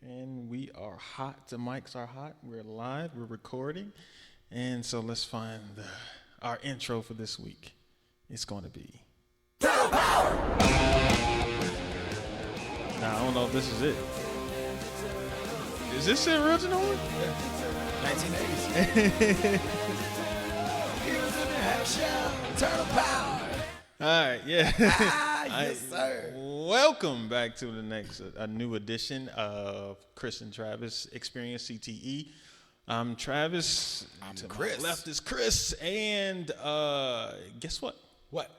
and we are hot. The mics are hot. We're live. We're recording. And so let's find our intro for this week. It's going to be... Turtle Power! Now, I don't know if this is it. Is this the original one? Yeah. 1980s. Here's the next show. Turtle Power! All right, yeah. Yes, sir. Welcome back to a new edition of Chris and Travis Experience CTE. I'm Travis. I'm to Chris. My left is Chris, and guess what? What?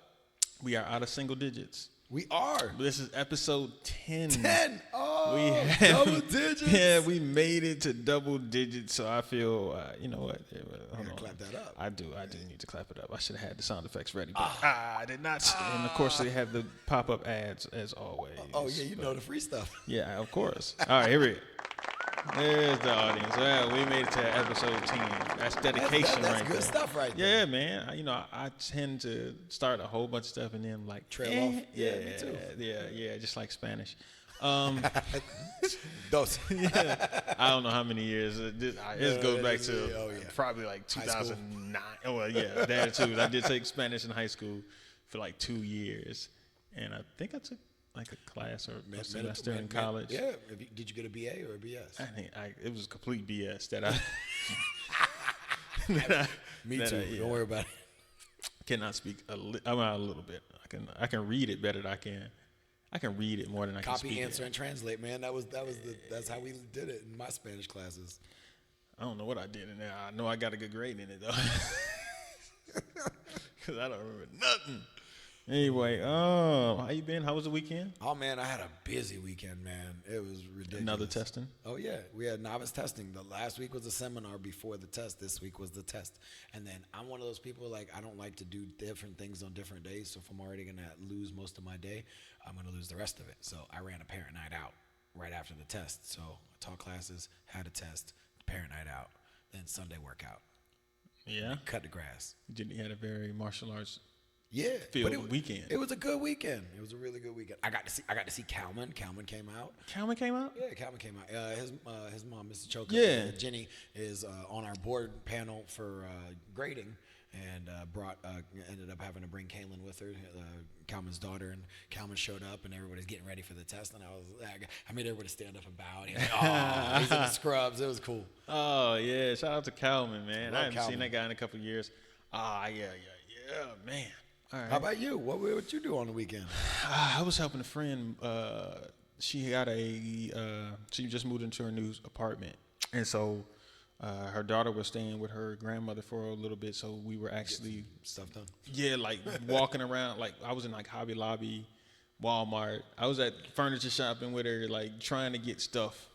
We are out of single digits. We are. This is episode 10. 10. Oh, we double digits. Yeah, we made it to double digits. So I feel, you know what? Hold on. Clap that up. I do need to clap it up. I should have had the sound effects ready, but I did not. And of course, they have the pop-up ads as always. Oh yeah, you know the free stuff. Yeah, of course. All right, here we go. There's the audience. Well, we made it to episode 10. That's dedication that's right good there. Stuff right there. Yeah, man. I tend to start a whole bunch of stuff and then like trail off. Yeah, me too. Yeah, just like Spanish. Dos. Yeah, I don't know how many years. This goes back to probably like 2009. Oh, well, yeah, that too. I did take Spanish in high school for like 2 years, and I think I took like a class or a semester in college. Yeah. Did you get a BA or a BS? I think it was complete BS that I. Me too. Don't worry about it. Cannot speak a little bit. I can read it better than I can. I can read it more than I can speak. Copy, answer, and translate, man. That's how we did it in my Spanish classes. I don't know what I did in there. I know I got a good grade in it though, because I don't remember nothing. Anyway, how you been? How was the weekend? Oh man, I had a busy weekend, man. It was ridiculous. Another testing? Oh yeah, we had novice testing. The last week was a seminar before the test. This week was the test. And then I'm one of those people, like, I don't like to do different things on different days. So if I'm already gonna lose most of my day, I'm gonna lose the rest of it. So I ran a parent night out right after the test. So I taught classes, had a test, parent night out, then Sunday workout. Yeah. Cut the grass. You had a very martial arts. Yeah, weekend. It was a good weekend. It was a really good weekend. I got to see Calman. Calman came out. Calman came out? Yeah, Calman came out. His mom, Mrs. Choker, Jenny, is on our board panel for grading, and ended up having to bring Kaylin with her, Calman's daughter, and Calman showed up, and everybody's getting ready for the test, and I made everybody stand up and bow. And he's in the scrubs. It was cool. Oh yeah, shout out to Calman, man. I haven't seen that guy in a couple of years. Yeah, man. All right. How about you? What you do on the weekend? I was helping a friend. She just moved into her new apartment, and so her daughter was staying with her grandmother for a little bit. So we were actually stuff done. Yeah, like walking around. Like I was in like Hobby Lobby, Walmart. I was at furniture shopping with her, like trying to get stuff.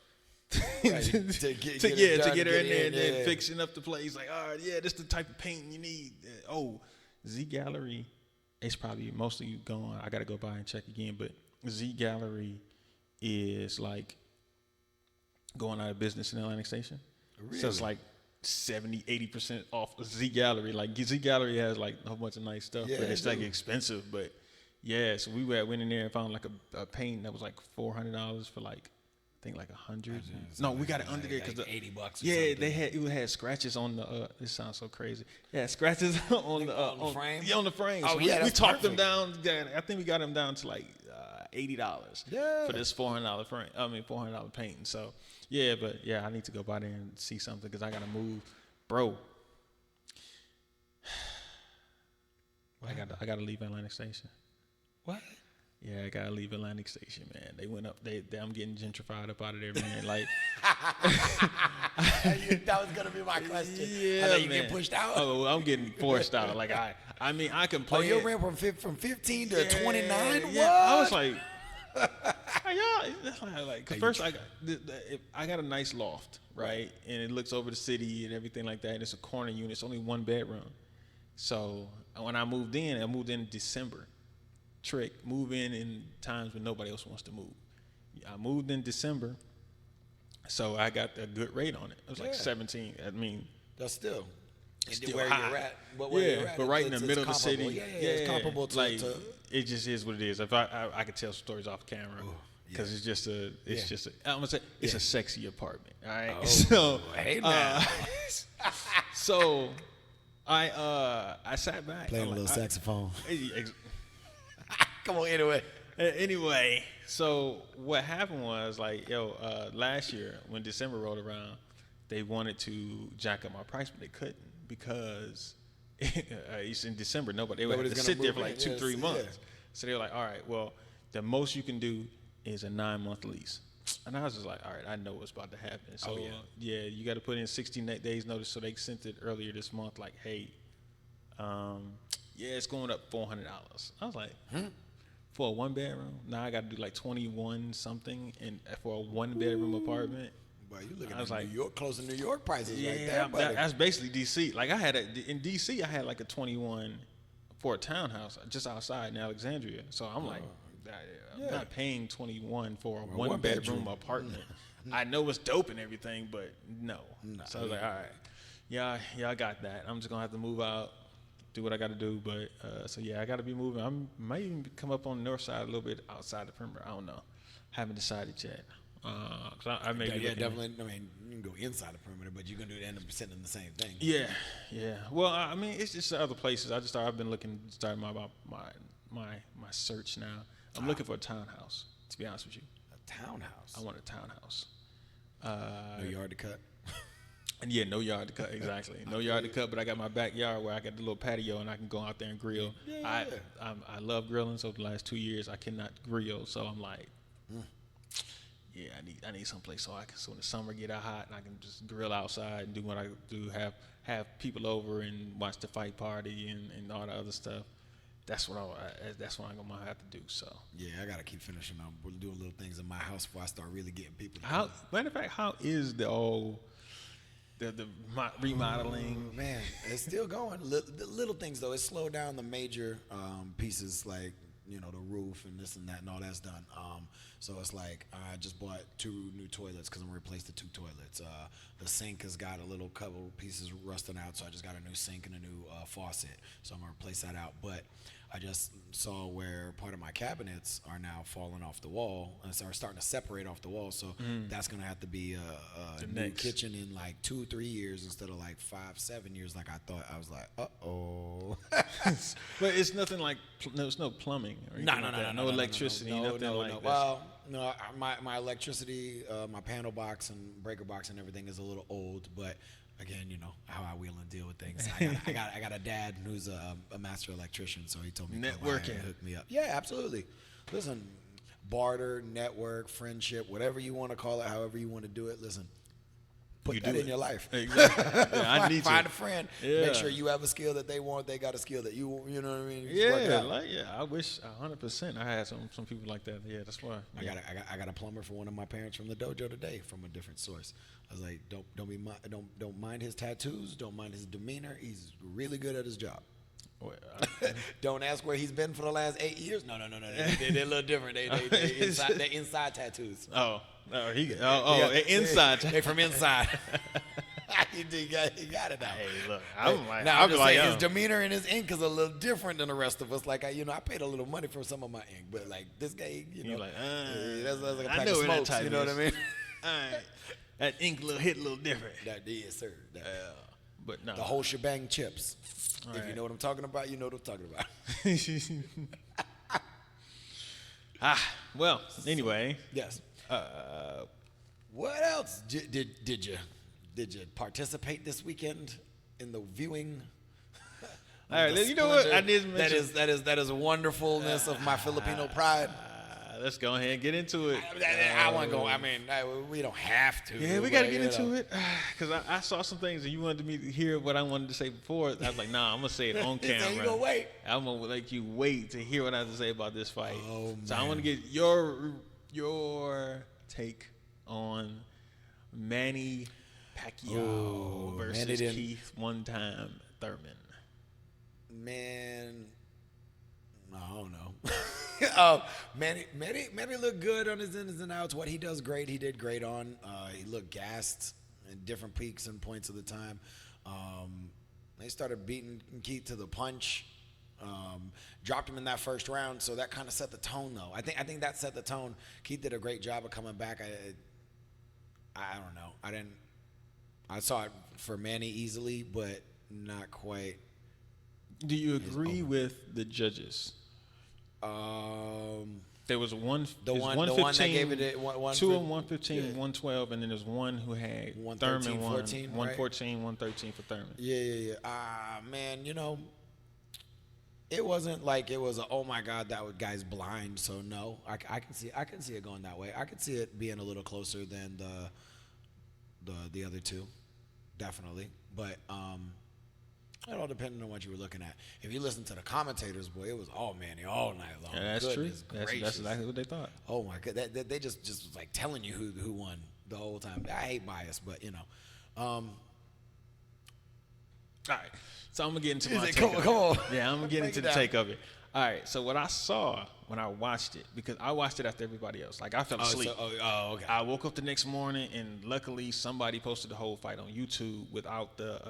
Right. to get her in there and then fixing up the place. Like, all right, yeah, this is the type of paint you need. Z Gallery. It's probably mostly gone. I got to go by and check again. But Z Gallery is like going out of business in Atlantic Station. Really? So it's like 70-80% off Z Gallery. Like Z Gallery has like a whole bunch of nice stuff, but it's like expensive. But yeah, so we went in there and found like a paint that was like $400 for like, I think like 100. No, we got it under there because like $80. Yeah, it had scratches on the. This sounds so crazy. Yeah, scratches on the frame. Yeah, on the frame. Oh so yeah, we talked them down. I think we got them down to like $80. Yeah. For this $400 frame. $400 painting. So yeah, but yeah, I need to go by there and see something because I gotta move, bro. I gotta leave Atlantic Station. What? Yeah, I gotta leave Atlantic Station, man. They went up. I'm getting gentrified up out of there, man. Like that was gonna be my question. Yeah, I thought you get pushed out. Oh, I'm getting forced out. Like I mean, I can play. Oh, you ran from 15 to 29. What? Yeah, I was like, cause first I got a nice loft, right, and it looks over the city and everything like that. And it's a corner unit. It's only 1 bedroom. So when I moved in December. Move in times when nobody else wants to move. I moved in December, so I got a good rate on it. It was like 17. I mean, that's still where high. You're at. You're at, but right in the middle of the city. Yeah, it's comparable to. It just is what it is. If I could tell stories off camera. because it's just a I'm gonna say it's a sexy apartment. All right, Oh, so hey now. so I sat back Playing a little saxophone. ex- Come on, anyway. Anyway, so what happened was like, last year when December rolled around, they wanted to jack up my price, but they couldn't because it's in December. They would have to sit there for like 2-3 months. Yeah. So they were like, all right, well, the most you can do is a 9-month lease. And I was just like, all right, I know what's about to happen. So you got to put in 60 days notice. So they sent it earlier this month, like, hey, it's going up $400. I was like, for a 1-bedroom? Now I got to do like 21 something, and for a 1-bedroom apartment. Well, you looking at New York, close to New York prices right there, Yeah, buddy. that's basically DC. Like in DC, I had like a 21 for a townhouse just outside in Alexandria. So I'm like, I'm not paying 21 for a 1-bedroom apartment. I know it's dope and everything, but no. So I was like, all right, y'all got that. I'm just gonna have to move out, do what I got to do. But I got to be moving. I might even come up on the north side a little bit outside the perimeter. I don't know. Haven't decided yet. I may be definitely. I mean, you can go inside the perimeter, but you're gonna end up sitting in the same thing. Yeah. Well, I mean, it's just other places. I've been starting my search now. I'm looking for a townhouse. To be honest with you, a townhouse. I want a townhouse. No yard to cut. And no yard to cut. Exactly, no yard to cut. But I got my backyard where I got the little patio and I can go out there and grill. I love grilling. So the last 2 years I cannot grill. So I'm like. I need someplace so when the summer get out hot and I can just grill outside and do what I do, have people over and watch the fight party and all the other stuff. That's what I'm gonna have to do. So I gotta keep finishing up. We'll do little things in my house before I start really getting people. Matter of fact, how is the remodeling? Man, it's still going. The little things though, it slowed down the major pieces like. The roof and this and that and all that's done. So it's like I just bought 2 new toilets because I'm gonna replace the 2 toilets. The sink has got a little couple pieces rusting out, so I just got a new sink and a new faucet. So I'm gonna replace that out. But I just saw where part of my cabinets are now falling off the wall and are starting to separate off the wall. So that's gonna have to be a new kitchen in like 2-3 years instead of like 5-7 years like I thought. I was like, uh-oh. But it's nothing like there's no plumbing or no electricity, nothing like that. Well, no, my electricity, my panel box and breaker box and everything is a little old, but again, how I wheel and deal with things. I got a dad who's a master electrician, so he told me networking, hook me up. Yeah, absolutely. Listen, barter, network, friendship, whatever you want to call it, however you want to do it. Listen, put that in your life. Exactly. I need find a friend. Yeah. Make sure you have a skill that they want. They got a skill that you know what I mean. I wish 100% I had some people like that. Yeah, that's why. I got a plumber for one of my parents from the dojo today from a different source. I was like, don't mind his tattoos. Don't mind his demeanor. He's really good at his job. Well, don't ask where he's been for the last 8 years. No. They're a little different. They inside tattoos. Inside. They from inside. He got it out. Hey, look, I'm just saying his demeanor and his ink is a little different than the rest of us. Like I paid a little money for some of my ink, but like this guy, that's like a pack of smokes. You know what I mean? That ink hit a little different. That is, sir. But no, the whole shebang chips. All if you know what I'm talking about, you know what I'm talking about. Well, anyway. Yes. What else did you participate this weekend in the viewing? All right, you know what? I did mention that is wonderfulness of my Filipino pride. Let's go ahead and get into it. I want to go. I mean, we don't have to. Yeah, we got to get into it because I saw some things and you wanted me to hear what I wanted to say before. I was like, nah, I'm gonna say it on camera. You gonna wait? I'm gonna let you wait to hear what I have to say about this fight. Oh, so I want to get your take on Manny Pacquiao versus Keith "one-time" Thurman. Man, I don't know. Manny looked good on his ins and outs. What he does great, he did great on. He looked gassed in different peaks and points of the time. They started beating Keith to the punch. Dropped him in that first round, so that kind of set the tone, though. I think that set the tone. Keith did a great job of coming back. I don't know. I saw it for Manny easily, but not quite. Do you agree with the judges? There was one. The one that gave it two on 115, 112, and then there's one who had 113, Thurman 14, 114, 113 for Thurman. Yeah. Man, it wasn't like it was oh my God, that guy's blind. So no, I can see it going that way. I could see it being a little closer than the other two, definitely. But it all depended on what you were looking at. If you listen to the commentators, boy, it was all Manny all night long. Yeah, that's Goodness true. That's exactly what they thought. Oh my God, they just was like telling you who won the whole time. I hate bias, but All right, so I'm gonna get into my take. Come on. Yeah, I'm gonna get into the take of it. All right, so what I saw when I watched it, because I watched it after everybody else. Like I fell asleep. Okay. I woke up the next morning and luckily somebody posted the whole fight on YouTube without the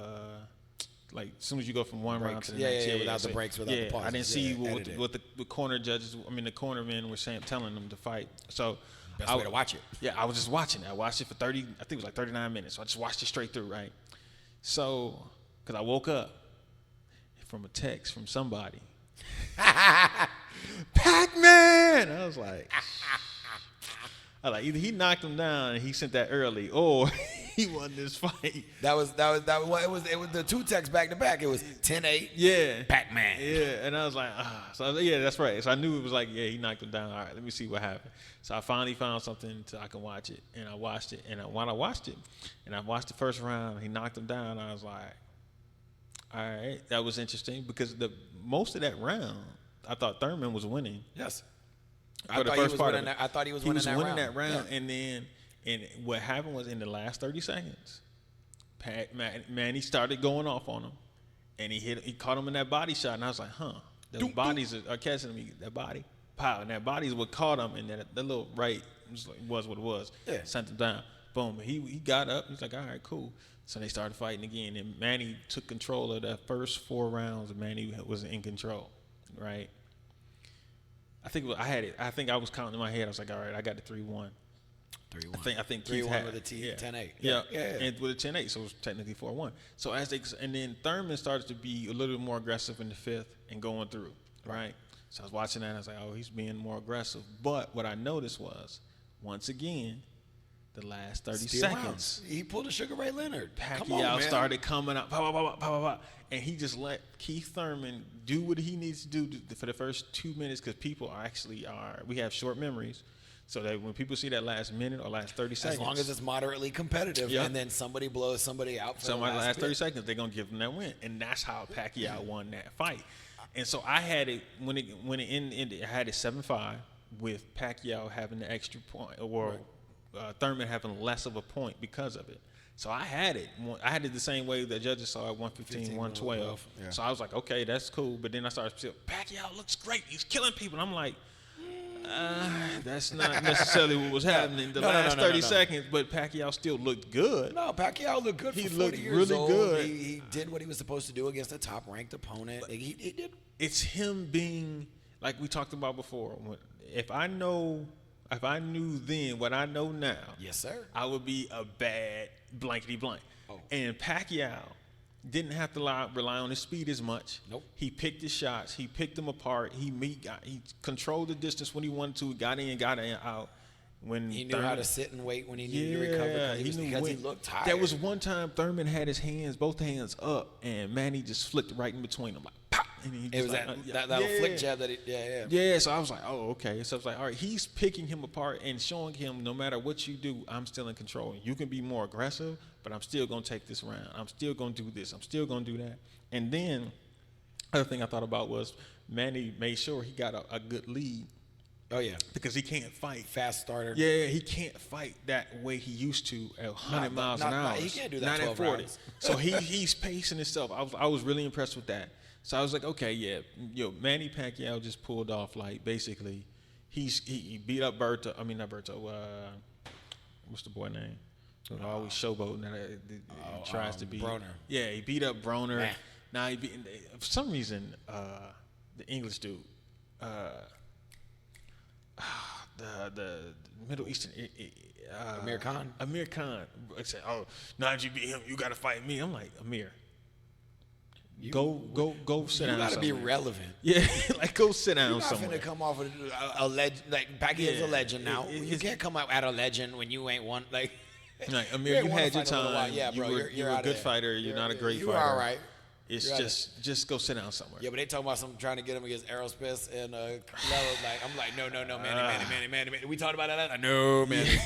like as soon as you go from one round to the next. Without the breaks, without the pauses. I didn't see what the corner judges. I mean, the cornermen were saying, telling them to fight. So best way to watch it. Yeah, I was just watching it. I watched it for 30. I think it was like 39 minutes. So I just watched it straight through, right? So, because I woke up from a text from somebody. Pac-Man! I was like, either he knocked him down and he sent that early, or he won this fight. That was it was the two texts back to back. It was 10-8. Yeah. Pac-Man. Yeah, and I was like, So I was like, yeah, that's right. So I knew it was like, yeah, he knocked him down. All right, let me see what happened. So I finally found something so I can watch it, and I watched it. And while I watched it, and I watched the first round, he knocked him down. I was like, all right, that was interesting because most of that round, I thought Thurman was winning. Yes. I thought he was winning that round. Yeah. And what happened was in the last 30 seconds, Manny started going off on him, and he caught him in that body shot, and I was like, those bodies are catching me. That body, pow, and that body is what caught him, and that little right was what it was. Yeah. Sent him down. Boom. He got up. He's like, all right, cool. So they started fighting again, and Manny took control of the first 4 rounds. Manny was in control, right? I think I had it. I think I was counting in my head. I was like, all right, I got the 3-1. 3-1. I think 3-1 with a 10-8. Yeah. And with a 10-8, so it was technically 4-1. So and then Thurman started to be a little bit more aggressive in the 5th and going through, right? So I was watching that, and I was like, oh, he's being more aggressive. But what I noticed was, once again, the last 30 seconds. He pulled a Sugar Ray Leonard. Pacquiao started coming up, and he just let Keith Thurman do what he needs to do for the first 2 minutes, because people we have short memories, so that when people see that last minute or last 30 seconds. As long as it's moderately competitive, and then somebody blows somebody out for the last 30 seconds, they're going to give them that win. And that's how Pacquiao won that fight. And so I had it, when it ended, I had it 7-5 with Pacquiao having the extra point, or Thurman having less of a point because of it. So I had it. I had it the same way the judges saw it, 115, 112. Yeah. So I was like, okay, that's cool. But then I started saying, Pacquiao looks great. He's killing people. And I'm like, that's not necessarily what was happening the last 30 seconds. But Pacquiao still looked good. No, Pacquiao looked good. He looked really good. He did what he was supposed to do against a top-ranked opponent. He did. It's him being, like we talked about before. If I knew then what I know now, yes, sir, I would be a bad blankety blank. Oh. And Pacquiao didn't have to rely on his speed as much. Nope. He picked his shots. He picked them apart. He controlled the distance when he wanted to. Got in, out. When he knew how to sit and wait when he needed to recover, because he looked tired. There was one time Thurman had his both hands up, and Manny just flicked right in between them, like pop. And it was that little flick jab that Yeah, so I was like, oh, okay. So I was like, all right, he's picking him apart and showing him no matter what you do, I'm still in control. You can be more aggressive, but I'm still going to take this round. I'm still going to do this. I'm still going to do that. And then other thing I thought about was Manny made sure he got a good lead. Oh, yeah. Because he can't fight. Fast starter. Yeah, he can't fight that way he used to at 100 miles an hour. He can't do that. Not at 40. So he's pacing himself. I was really impressed with that. So I was like, okay, yeah. Manny Pacquiao just pulled off, like, basically, he beat up Berto. I mean, not Berto. What's the boy name? Always showboating. Tries to be. Broner. Yeah, he beat up Broner. Now, for some reason, the English dude, the Middle Eastern. Amir Khan. Amir Khan. I said, "Oh, now that you beat him, you got to fight me." I'm like, Amir, go sit down. You got to be somewhere. relevant. Yeah, like go sit down You're not somewhere. finna come off a legend. Like Pacquiao's a legend now. You can't come out at a legend when you ain't one. Like Amir, you had your time. Yeah, bro. You're a good fighter. You're not a great fighter. You're all right. It's just go sit down somewhere. Yeah, but they talking about some trying to get him against Errol Spence and I'm like, no, Manny. We talked about that. No, Manny.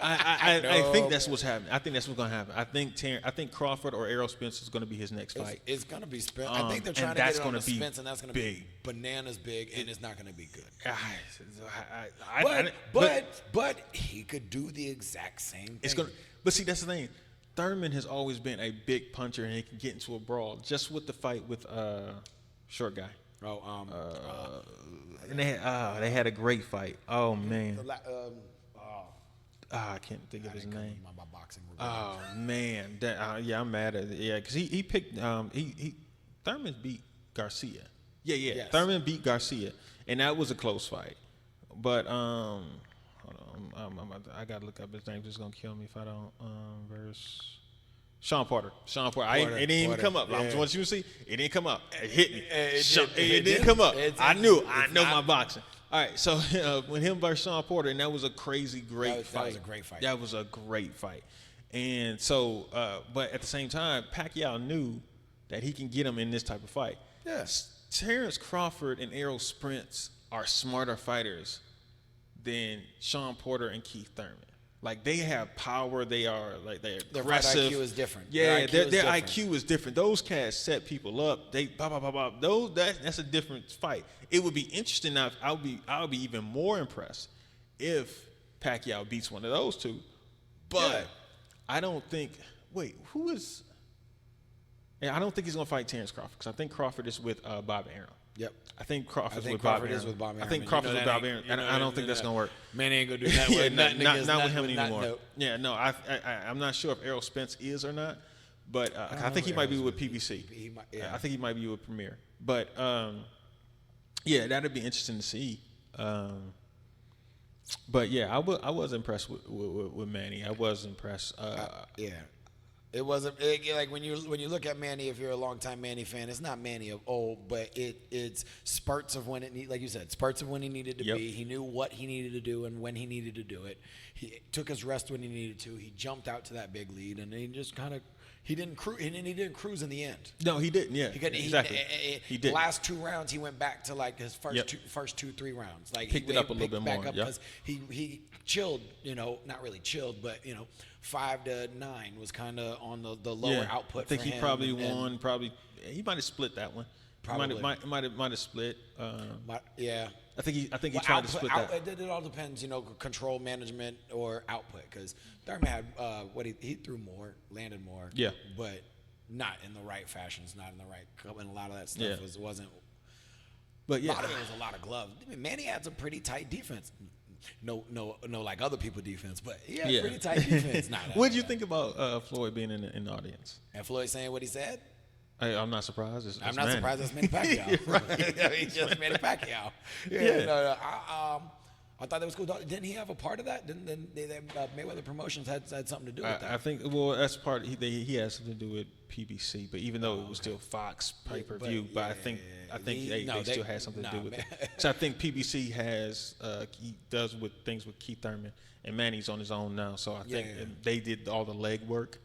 I think that's what's happening. I think that's what's going to happen. I think Crawford or Errol Spence is going to be his next fight. It's going to be Spence. I think they're trying to get it on the Spence, and that's going to be bananas big, and it's not going to be good. But he could do the exact same thing. But see, that's the thing. Thurman has always been a big puncher, and he can get into a brawl. Just with the fight with short guy. And they had a great fight. Oh man. I can't think of his name. My boxing. Oh man, I'm mad at it. Yeah, because he picked Thurman beat Garcia. Yeah. Yes. Thurman beat Garcia, and that was a close fight. But hold on, I gotta look up his name. It's gonna kill me if I don't. Verse Sean Porter. It didn't even come up. I want you to see. It didn't come up. It hit me. It didn't come up. I know my boxing. All right, so when him versus Sean Porter, and that was a great fight. That was a great fight. That was a great fight. And so, but at the same time, Pacquiao knew that he can get him in this type of fight. Yes. Terrence Crawford and Errol Spence are smarter fighters than Sean Porter and Keith Thurman. Like, they have power. They're aggressive. Their IQ is different. Yeah, their IQ is different. Those cats set people up. They that's a different fight. It would be interesting. Now, I'll be even more impressed if Pacquiao beats one of those two. But I don't think. Wait, who is? Yeah, I don't think he's gonna fight Terrence Crawford because I think Crawford is with Bob Arum. Yep. I think Crawford is with Bob Arum. I think Crawford's with Bob Arum, and I don't think that's gonna work. Man ain't gonna do that with not with him anymore. Yeah, no, I'm not sure if Errol Spence is or not, but I think he might be with PBC. I think he might be with Premier. But yeah, that'd be interesting to see. But yeah, I was impressed with Manny. I was impressed. Yeah. It wasn't like when you look at Manny. If you're a longtime Manny fan, it's not Manny of old, but it's spurts of when like you said, spurts of when he needed to be. He knew what he needed to do and when he needed to do it. He took his rest when he needed to. He jumped out to that big lead, and he just kind of he didn't cruise in the end. No, he didn't. Yeah, exactly. He did. Last 2 rounds, he went back to like his first 2-3 rounds. Like picked it up a little bit more because he chilled. Not really chilled, but 5 to 9 was kind of on the lower output. I think he probably won. He might have split that one. Probably might have split. Yeah. I think he tried to split that. It all depends, control management or output. Because Thurman had he threw more, landed more. Yeah. But not in the right fashions, not in the right. And a lot of that stuff wasn't. But yeah, a lot of it was a lot of gloves. I mean, Manny had some pretty tight defense. No, like other people defense, but he had pretty tight defense. What did you think about Floyd being in the audience? And Floyd saying what he said? I'm not surprised. I'm not surprised it's Manny Pacquiao. Right. He's just Manny Pacquiao. I thought that was cool. Didn't he have a part of that? Didn't Mayweather Promotions had something to do with that? I think, that's part. He has something to do with PBC, but even though it was still Fox pay-per-view, I think they still had something to do with it. So I think PBC has he does with things with Keith Thurman, and Manny's on his own now. So I think they did all the legwork,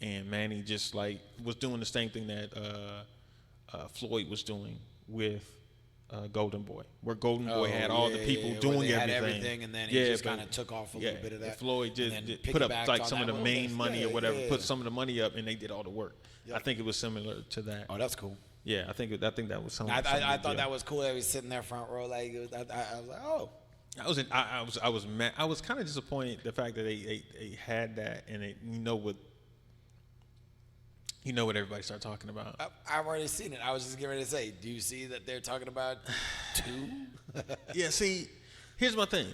and Manny just was doing the same thing that Floyd was doing with Golden Boy, where Golden Boy had all the people doing everything, and then he just kind of took off a little bit of that. Floyd just put up some of the main money or whatever, put some of the money up, and they did all the work. Yep. I think it was similar to that. Oh, that's cool. Yeah, I think that was something. I thought that was cool. That he was sitting there front row, I was like, oh. I was mad. I was kind of disappointed the fact that they had that, and they what everybody started talking about. I've already seen it. I was just getting ready to say, do you see that they're talking about 2? Yeah, see, here's my thing.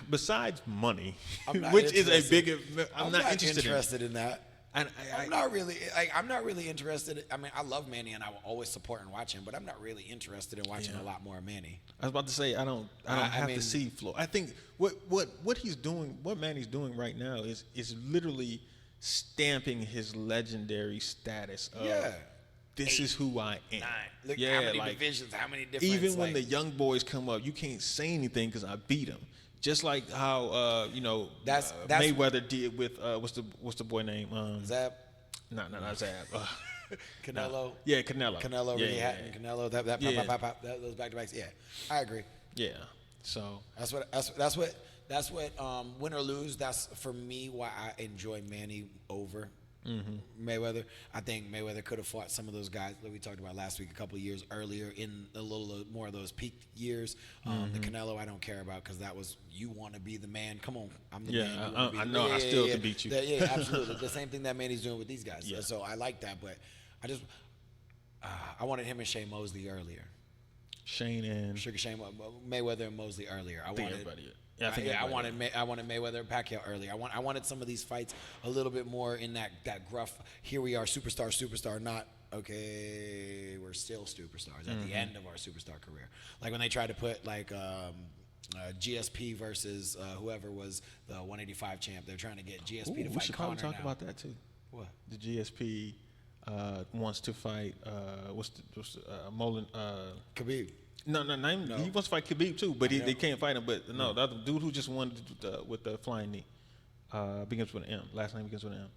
Besides money, I'm not which is a bigger, I'm not interested in that. I'm not really interested. I mean, I love Manny, and I will always support and watch him, but I'm not really interested in watching a lot more of Manny. I was about to say I don't have to see Floyd. I think what he's doing, what Manny's doing right now is literally stamping his legendary status of this is who I am. 9. Look how many divisions, how many different. Even when the young boys come up, you can't say anything because I beat them. Just like how that's Mayweather did with what's the boy name? Zab. No, not Zab. Canelo. No. Yeah, Canelo. Canelo really had Canelo. That those back to backs. Yeah, I agree. Yeah. So that's what win or lose. That's for me why I enjoy Manny over Mayweather. I think Mayweather could have fought some of those guys that we talked about last week, a couple of years earlier, in a little more of those peak years. The Canelo I don't care about because that was you want to be the man. Come on, I'm the man. I know. I still can beat you. Yeah, absolutely. The same thing that Manny's doing with these guys. Yeah. So I like that, but I wanted him and Shane Mosley earlier. Shane Mayweather and Mosley earlier. I wanted Mayweather and Pacquiao earlier. I wanted some of these fights a little bit more in that gruff. Here we are, superstar. Not okay. We're still superstars at the end of our superstar career. Like when they tried to put like GSP versus whoever was the 185 champ. They're trying to get GSP to fight Conor. We should probably talk about that too. What? The GSP wants to fight. Molin? Khabib. No. He wants to fight Khabib too, but they can't fight him. But no, the other dude who just won with the flying knee begins with an M. Last name begins with an M.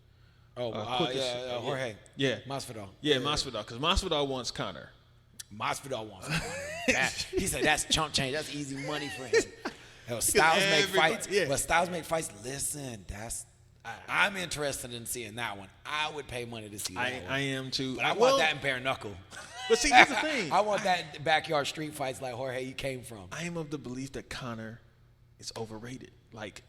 Jorge. Yeah. Masvidal. Yeah, Masvidal, because Masvidal wants Conor. Masvidal wants Conor. He said that's chump change. That's easy money for him. Styles make fights. Yeah. But Styles make fights. Listen, I'm interested in seeing that one. I would pay money to see that one. I am too. But I want that in bare knuckle. But see, here's the thing. I want that backyard street fights like Jorge you came from. I am of the belief that Conor is overrated. Like,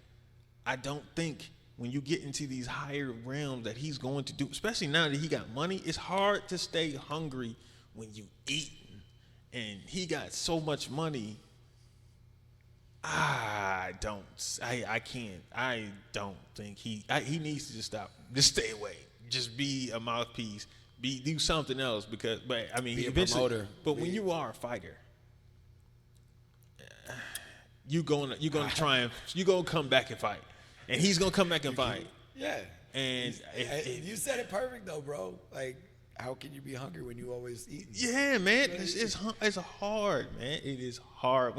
I don't think when you get into these higher realms that he's going to do, especially now that he got money, it's hard to stay hungry when you eat. And he got so much money. I don't think he needs to just stop. Just stay away. Just be a mouthpiece. Do something else but I mean, be a promoter. But when you are a fighter, you're gonna come back and fight, and he's gonna come back and fight. Yeah. And you said it perfect though, bro. Like, how can you be hungry when you always eat? Yeah, man, it's hard, man. It is hard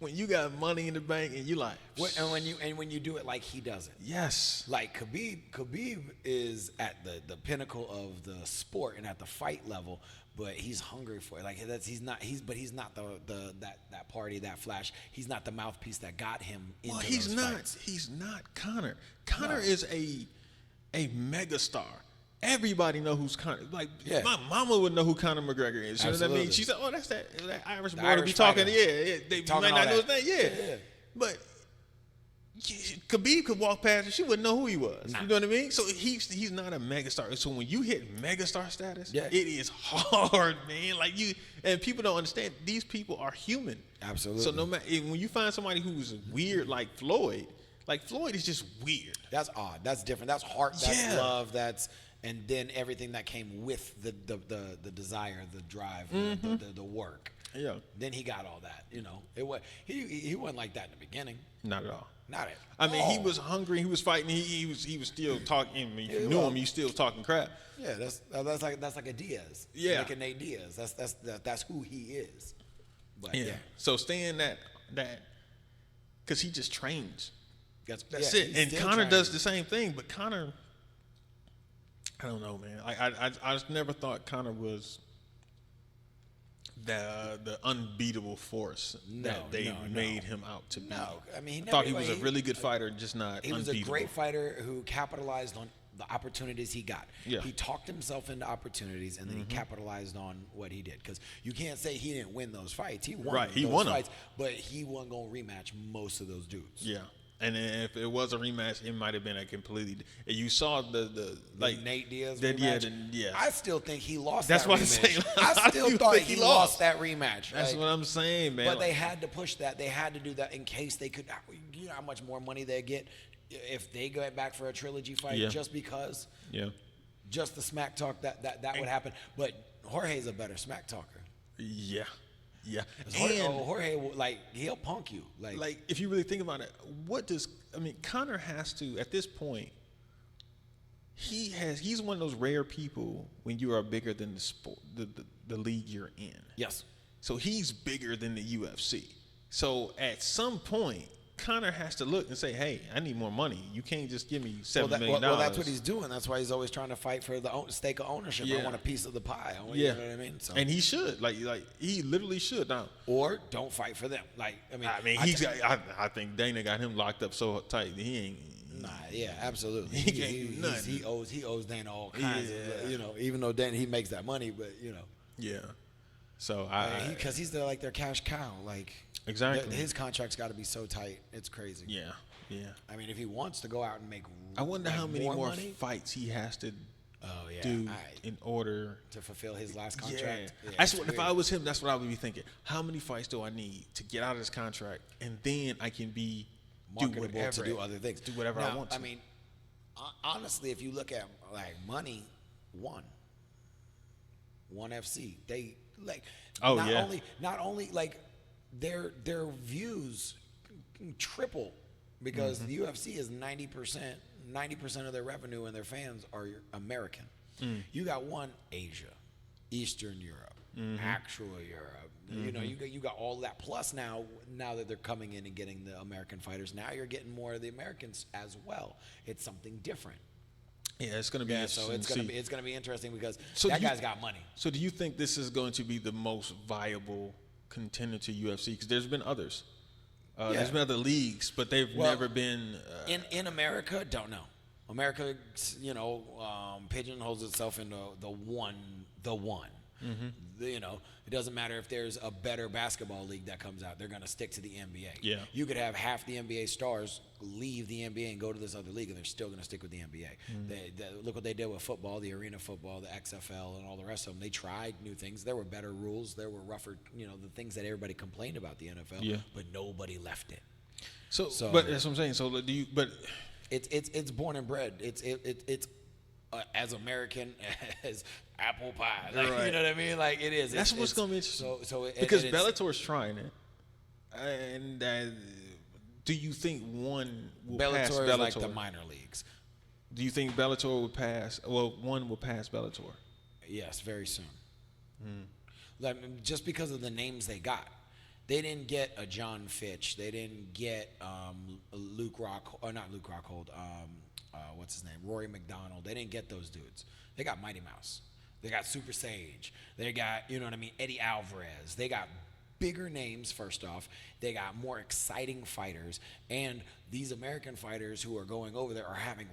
when you got money in the bank and you like. And when you do it like he doesn't. Yes. Like Khabib is at the pinnacle of the sport and at the fight level, but he's hungry for it. Like he's not that party, that flash. He's not the mouthpiece that got him into those fights. He's not Conor. Conor is a megastar. Everybody know who's Conor. Like, my mama would know who Conor McGregor is. You know what I mean? She said, "Oh, that's that Irish boy to be talking." Yeah. They might not know his name. Yeah. But Khabib could walk past and she wouldn't know who he was. Nah. You know what I mean? So he's not a megastar. So when you hit megastar status, it is hard, man. Like and people don't understand. These people are human. Absolutely. So no matter when you find somebody who's weird like Floyd is just weird. That's odd. That's different. That's heart. That's love. And then everything that came with the desire, the drive, the work. Yeah. Then he got all that. You know, he wasn't like that in the beginning. Not at all. Not at all. I mean, he was hungry. He was fighting. He was still talking. I mean, if you knew him, he was still talking crap. Yeah, that's like a Diaz. Yeah, like a Nate Diaz. That's who he is. But yeah. So staying that because he just trains. That's it. And Conor does the same thing, but Conor. I don't know, man. I just never thought Conor was the unbeatable force that they made him out to be. No, I mean, I thought he was a really good fighter, just not unbeatable. He was a great fighter who capitalized on the opportunities he got. Yeah. He talked himself into opportunities, and then he capitalized on what he did. Because you can't say he didn't win those fights. He won those fights, but he wasn't going to rematch most of those dudes. Yeah. And then if it was a rematch, it might have been a completely. You saw the Nate Diaz rematch. Yeah. I still think he lost. That's that what rematch. I'm saying. I still thought he lost that rematch. That's what I'm saying, man. But they had to push that. They had to do that in case they could. You know how much more money they get if they go back for a trilogy fight, just because, just the smack talk that would happen. But Jorge's a better smack talker. Yeah. Yeah. Jorge, like, he'll punk you. Like, if you really think about it, Conor has to, at this point, he's one of those rare people when you are bigger than the sport, the league you're in. Yes. So he's bigger than the UFC. So at some point, Conor has to look and say, hey, I need more money. You can't just give me $7 million. Well, that's what he's doing. That's why he's always trying to fight for the stake of ownership. I want a piece of the pie. You know what I mean? So. And he should. Like he literally should now. Or don't fight for them. I think Dana got him locked up so tight that he ain't. Nah, yeah, absolutely. He owes Dana all kinds of, even though Dana, he makes that money, but, Yeah. So because he's their cash cow. Exactly. His contract's got to be so tight. It's crazy. Yeah. Yeah. I mean, if he wants to go out and make, I wonder how many more money? Fights he has to do in order to fulfill his last contract. Yeah. If I was him, that's what I would be thinking. How many fights do I need to get out of this contract, and then I can be marketable to do other things, do whatever I want to. I mean, honestly, if you look at money, one FC, they not only their views triple because the UFC is 90% of their revenue and their fans are American. You got Asia, Eastern Europe, actual Europe. You got all that. Plus now that they're coming in and getting the American fighters, now you're getting more of the Americans as well. It's something different. Yeah, it's going to be so it's going to be interesting because that guy's got money. So do you think this is going to be the most viable contender to UFC? Because there's been others. There's been other leagues, but they've never been in America. Don't know. America, pigeonholes itself into the one. It doesn't matter if there's a better basketball league that comes out. They're going to stick to the NBA. Yeah. You could have half the NBA stars leave the NBA and go to this other league, and they're still going to stick with the NBA. Look what they did with football, the arena football, the XFL, and all the rest of them. They tried new things. There were better rules. There were rougher, the things that everybody complained about the NFL, but nobody left it. So, but that's what I'm saying. So do you? But it's born and bred. It's as American as apple pie. Right. You know what I mean? It is. That's what's going to be interesting. Because Bellator's trying it, and do you think one will pass Bellator? Bellator is like the minor leagues. Do you think Bellator would pass? Well, one will pass Bellator. Yes, very soon. Just because of the names they got. They didn't get a John Fitch. They didn't get Luke Rockhold. What's his name? Rory McDonald. They didn't get those dudes. They got Mighty Mouse. They got Super Sage. They got, Eddie Alvarez. They got bigger names, first off. They got more exciting fighters. And these American fighters who are going over there are having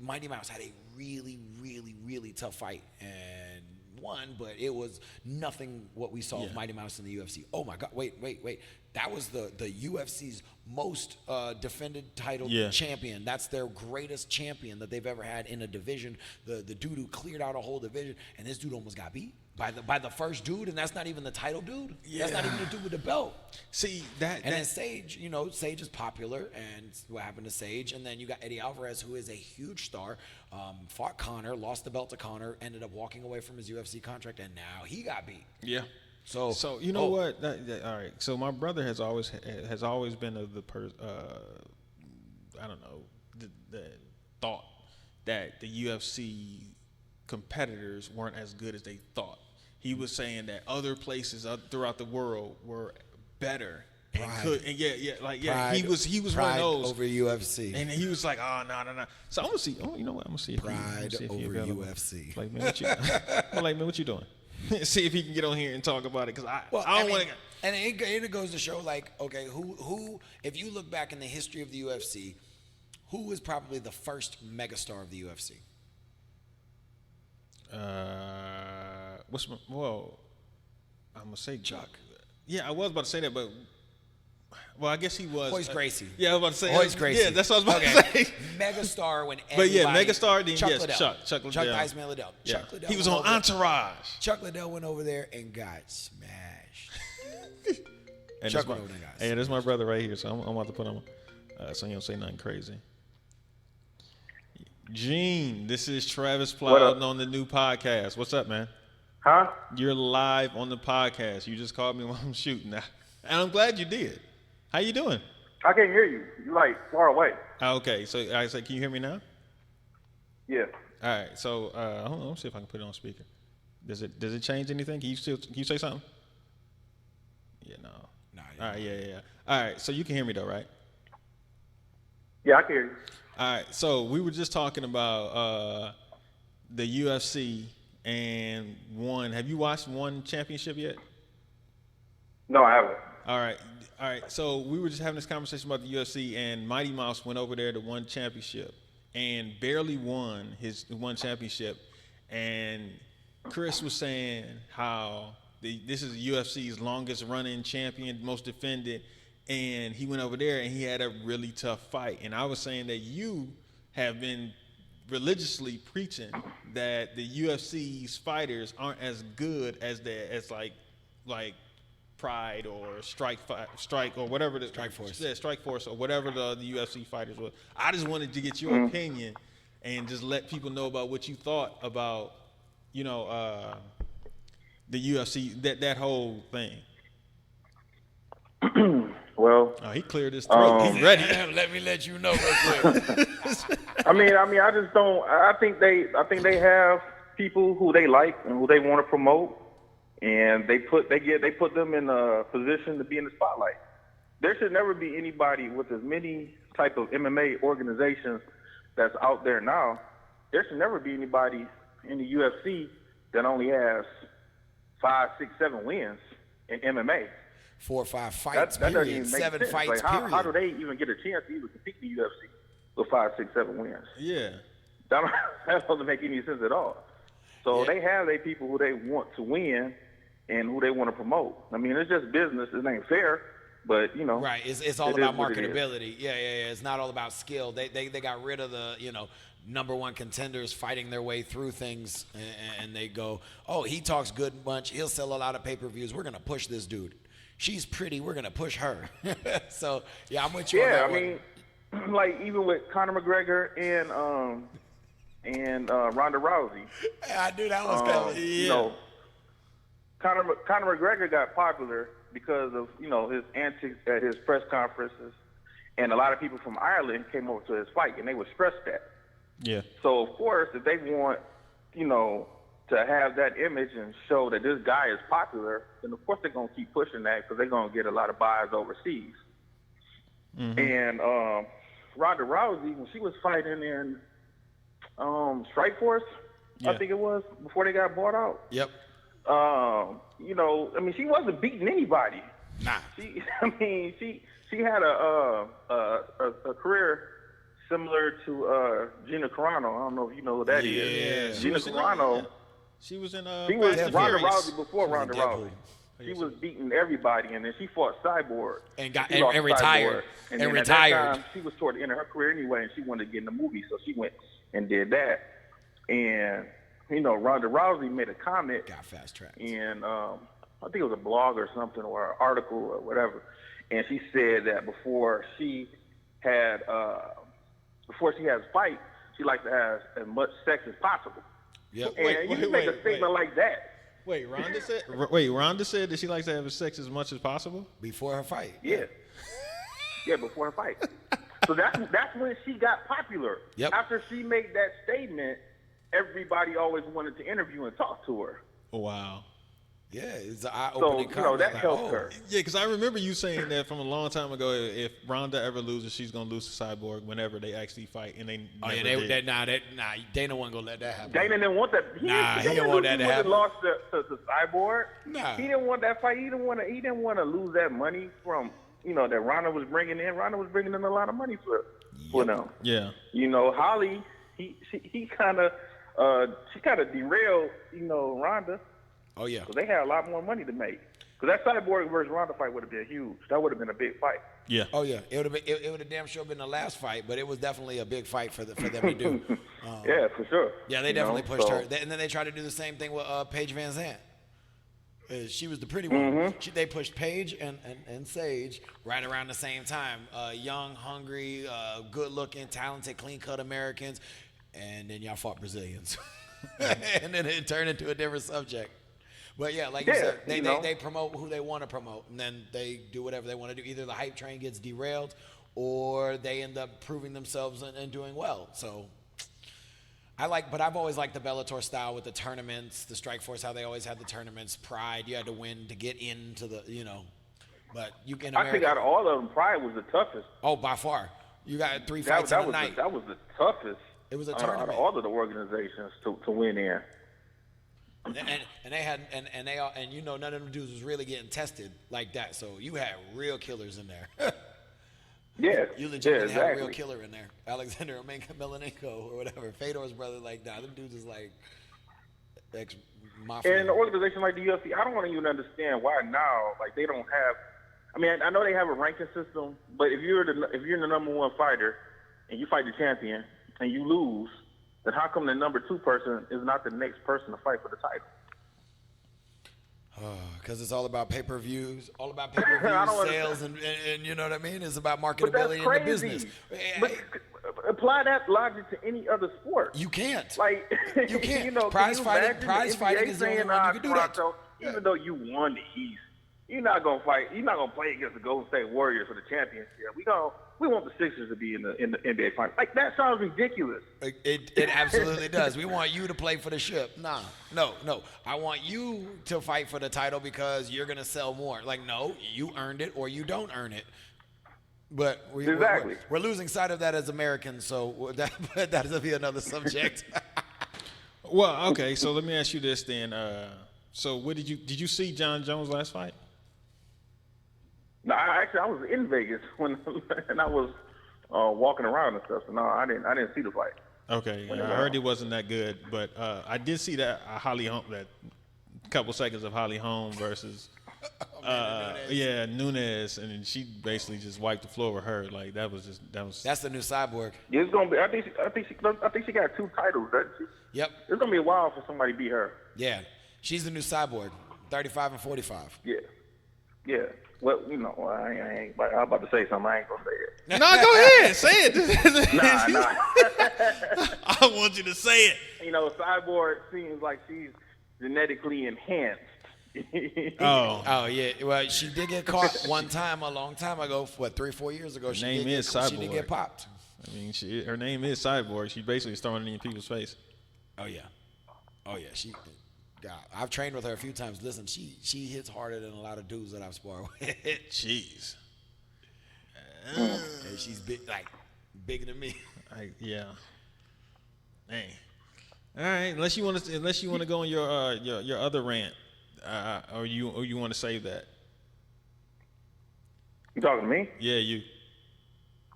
Mighty Mouse had a really, really, really tough fight. And won, but it was nothing what we saw of Mighty Mouse in the UFC. Oh my God, wait. That was the UFC's most defended title champion. That's their greatest champion that they've ever had in a division. The dude who cleared out a whole division, and this dude almost got beat by the first dude, and that's not even the title dude. That's not even the dude with the belt. See then Sage, Sage is popular, and what happened to Sage, and then you got Eddie Alvarez, who is a huge star, fought Conor, lost the belt to Conor, ended up walking away from his UFC contract, and now he got beat. Yeah. So you know what? All right. So my brother has always been of the I don't know, the thought that the UFC competitors weren't as good as they thought. He was saying that other places throughout the world were better. Pride. He was one of those over UFC, and he was like, oh no. So I'm gonna see. Oh, you know what? I'm gonna see. Pride over UFC. Like, man, what you doing? See if he can get on here and talk about it, because I don't want to. And it goes to show, who if you look back in the history of the UFC, who was probably the first megastar of the UFC? I'm gonna say Chuck. Yeah, I was about to say that, but I guess he was. Royce Gracie. Yeah, I was about to say. Royce Gracie. Yeah, that's what I was about to say. Megastar when everybody. But yeah, megastar. Then Chuck yes, Liddell. Chuck Liddell. Chuck Iceman Liddell. Yeah. Chuck Liddell. He was on Entourage. Chuck Liddell went over there and got smashed. And Chuck went over there, guys. Hey, this is my brother right here, so I'm about to put him so he don't say nothing crazy. Gene, this is Travis Plowden on the new podcast. What's up, man? Huh? You're live on the podcast. You just called me while I'm shooting now. And I'm glad you did. How you doing? I can't hear you. You're like far away. Okay, so I said, can you hear me now? Yeah. All right, so hold on, let me see if I can put it on speaker. Does it change anything? Can you say something? Yeah, no. All right, yeah. All right, so you can hear me though, right? Yeah, I can hear you. All right, so we were just talking about the UFC and one. Have you watched one championship yet? No, I haven't. All right. So we were just having this conversation about the UFC, and Mighty Mouse went over there to one championship and barely won his one championship. And Chris was saying how this is UFC's longest running champion, most defended, and he went over there and he had a really tough fight. And I was saying that you have been religiously preaching that the UFC's fighters aren't as good as like Pride or Strike or whatever the Strike Force. Yeah, Strike Force or whatever the UFC fighters were. I just wanted to get your opinion and just let people know about what you thought about, the UFC, that whole thing. Well, he cleared his throat. He's ready. Let me let you know real quick. I mean, I just don't. I think they have people who they like and who they want to promote, and they put them in a position to be in the spotlight. There should never be anybody with as many type of MMA organizations that's out there now. There should never be anybody in the UFC that only has 5, 6, 7 wins in MMA. 4 or 5 fights, that doesn't even period. make 7 sense. fights, like, period. how do they even get a chance to even compete in the UFC with 5, 6, 7 wins? Yeah. That doesn't make any sense at all. So they have their people who they want to win and who they want to promote. I mean, it's just business. It ain't fair, but Right. It's all about marketability. Yeah. It's not all about skill. They got rid of the number one contenders fighting their way through things, and they go, oh, he talks good bunch. He'll sell a lot of pay-per-views. We're gonna push this dude. She's pretty. We're gonna push her. So I'm with you. Yeah, on that mean, like even with Conor McGregor and Ronda Rousey. I knew that was coming. Conor McGregor got popular because of his antics at his press conferences, and a lot of people from Ireland came over to his fight, and they would stress that. Yeah. So of course, if they want to have that image and show that this guy is popular, then of course they're gonna keep pushing that because they're gonna get a lot of buys overseas. Mm-hmm. And Ronda Rousey, when she was fighting in Strike Force, I think it was, before they got bought out. Yep. I mean, she wasn't beating anybody. Nah. She had a career similar to Gina Carano. I don't know if you know who that is. Yeah. Gina Carano. She was in She was Fast and Ronda Furious. Rousey before Ronda Rousey. She was beating everybody, and then she fought Cyborg and got and retired. And then at that time, she was toward the end of her career anyway, and she wanted to get in the movie, so she went and did that. And Ronda Rousey made a comment. Got fast tracked. And I think it was a blog or something, or an article or whatever. And she said that before she has a fight, she likes to have as much sex as possible. Yep. And you can make a statement like that. Rhonda said that she likes to have sex as much as possible before her fight. Yeah. Yeah, before her fight. So that's when she got popular. Yep. After she made that statement, everybody always wanted to interview and talk to her. Oh, wow. Yeah, it's an eye-opening comment. That helped her. Yeah, because I remember you saying that from a long time ago. If Ronda ever loses, she's gonna lose to Cyborg whenever they actually fight, and they never did. Dana wasn't gonna let that happen. Dana didn't want that. He didn't want that to happen. Lost to Cyborg. Nah, he didn't want that fight. He didn't want to lose that money from that Ronda was bringing in. Ronda was bringing in a lot of money for them. Yeah. Holly, she kind of derailed Ronda. Oh, yeah. So they had a lot more money to make. Because that Cyborg versus Ronda fight would have been huge. That would have been a big fight. Yeah. Oh, yeah. It would have damn sure been the last fight, but it was definitely a big fight for them to do. Yeah, for sure. Yeah, they definitely pushed her. And then they tried to do the same thing with Paige Van Zandt. She was the pretty one. Mm-hmm. They pushed Paige and Sage right around the same time. Young, hungry, good-looking, talented, clean-cut Americans. and then y'all fought Brazilians, and then it turned into a different subject. But yeah, like you said, they promote who they want to promote, and then they do whatever they want to do. Either the hype train gets derailed, or they end up proving themselves and doing well. So but I've always liked the Bellator style with the tournaments, the Strikeforce, how they always had the tournaments. Pride, you had to win to get into the, But you can. I think out of all of them, Pride was the toughest. Oh, by far. You got 3 fights in a night. That was the toughest. It was a tournament. Out of all of the organizations to win in. And they had none of them dudes was really getting tested like that. So you had real killers in there. Yeah, you legitimately exactly. had a real killer in there. Alexander Melanenko or whatever. Fedor's brother, like, nah, them dudes is like ex-mafia. And an organization like the UFC, I don't even understand why now, like, they don't have. I mean, I know they have a ranking system, but if you're the number one fighter and you fight the champion and you lose, then how come the number 2 person is not the next person to fight for the title? Because it's all about pay-per-views, sales, and you know what I mean? It's about marketability in the business. But apply that logic to any other sport. You can't. Like, you can't. Prize fighting is the only one you can do that. Even though you won the East, you're not gonna fight. You're not gonna play against the Golden State Warriors for the championship. We want the Sixers to be in the NBA Finals. Like, that sounds ridiculous. It absolutely does. We want you to play for the ship. No. I want you to fight for the title because you're gonna sell more. Like, no, you earned it or you don't earn it. But we're losing sight of that as Americans. So that'll be another subject. Well, okay. So let me ask you this then. So what did you see John Jones' last fight? No, I was in Vegas when and I was walking around and stuff. So no, I didn't see the fight. Okay, I heard it wasn't that good, but I did see that that couple seconds of Holly Holm versus Nunes, and then she basically just wiped the floor with her. Like that was. That's the new Cyborg. Yeah, it's gonna be. I think she got 2 titles. Doesn't she? Yep. It's gonna be a while for somebody to beat her. Yeah, she's the new Cyborg, 35 and 45. Yeah. Well, I ain't. I'm about to say something. I ain't gonna say it. No, go ahead. Say it. Nah. I want you to say it. Cyborg seems like she's genetically enhanced. Oh yeah. Well, she did get caught one time a long time ago. 3-4 years ago? She did get popped. I mean, her name is Cyborg. She basically is throwing it in people's face. Oh yeah. God, I've trained with her a few times. Listen, she hits harder than a lot of dudes that I've sparred with. Jeez. And she's bigger than me. Yeah. Dang. All right. Unless you want to go on your other rant, or you want to save that. You talking to me? Yeah, you.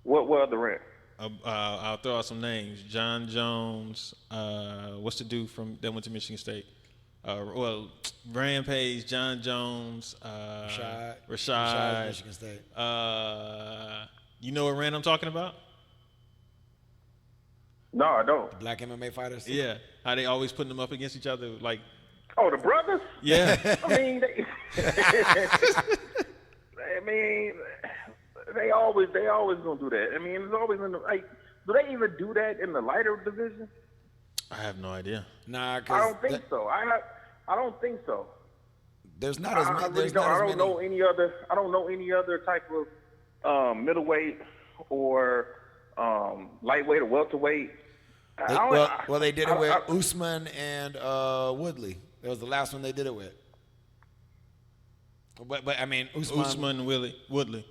What other rant? I'll throw out some names. John Jones. What's the dude that went to Michigan State? Rampage, John Jones, Rashad, Michigan State. You know what rant I'm talking about? No, I don't. The black MMA fighters? Yeah. How they always putting them up against each other, like. Oh, the brothers? Yeah. I mean, they always gonna do that. I mean, it's always do they even do that in the lighter division? I have no idea. Nah, I don't think so. I don't think so. There's not as many. I don't know any other type of middleweight or lightweight or welterweight. They did it with Usman and Woodley. That was the last one they did it with. But I mean, Usman Woodley.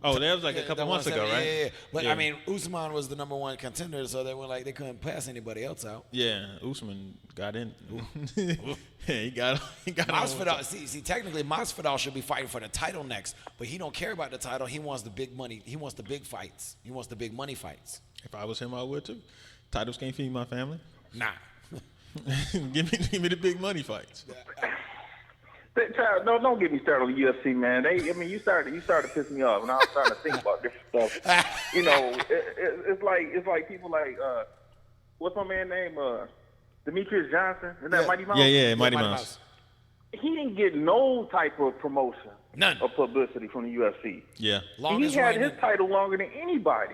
Oh, that was like a couple months ago, right? Yeah. But I mean, Usman was the number 1 contender, so they were like they couldn't pass anybody else out. Yeah, Usman got in. He got Masvidal. See, technically, Masvidal should be fighting for the title next, but he don't care about the title. He wants the big money. He wants the big fights. He wants the big money fights. If I was him, I would too. Titles can't feed my family. Nah. give me the big money fights. No, don't get me started on the UFC, man. You started to piss me off, and I was trying to think about different stuff. It's like people like what's my man's name? Demetrious Johnson. Isn't that Mighty Mouse? Yeah, Mighty Mouse. He didn't get no type of promotion, none, or publicity from the UFC. Yeah, he had his title longer than anybody.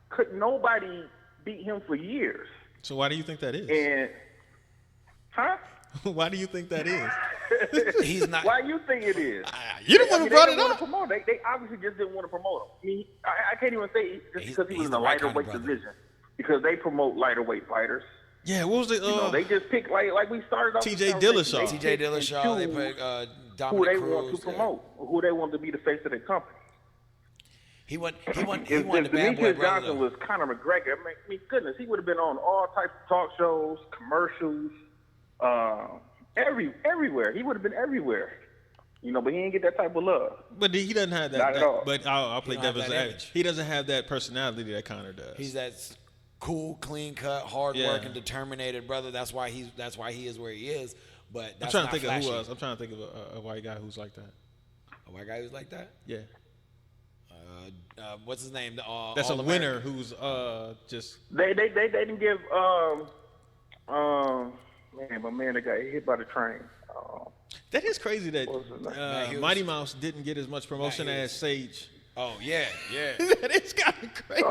Could nobody beat him for years? So why do you think that is? And, huh? Why do you think that is? He's not. Why you think it is? You the one who brought it They up. promote. They obviously just didn't want to promote him. I mean, I can't even say just because he was in the lighter weight division, because they promote lighter weight fighters. Yeah, what was the? They just pick like we started off. T.J. Dillashaw. T.J. Dillashaw. They put who Dominic they Cruz. want to promote, who they want to be the face of their company. He won If the bad boy Demetrious brother. Johnson was Conor McGregor, I mean, goodness, he would have been on all types of talk shows, commercials, everywhere. He would have been everywhere. But he didn't get that type of love. But he doesn't have that. Not at all. But I'll play don't have devil's that advocate. image. He doesn't have that personality that Conor does. He's that cool, clean cut, hard working, determined brother. That's why he is where he is. But I'm that's trying not to think flashy. of who else. I'm trying to think of a white guy who's like that. A white guy who's like that? Yeah. What's his name? That's a All-American. winner who's just. They didn't give my man that got hit by the train. That is crazy that What was his name? Mighty Mouse didn't get as much promotion Matt as Sage. Oh yeah. That is kind of crazy.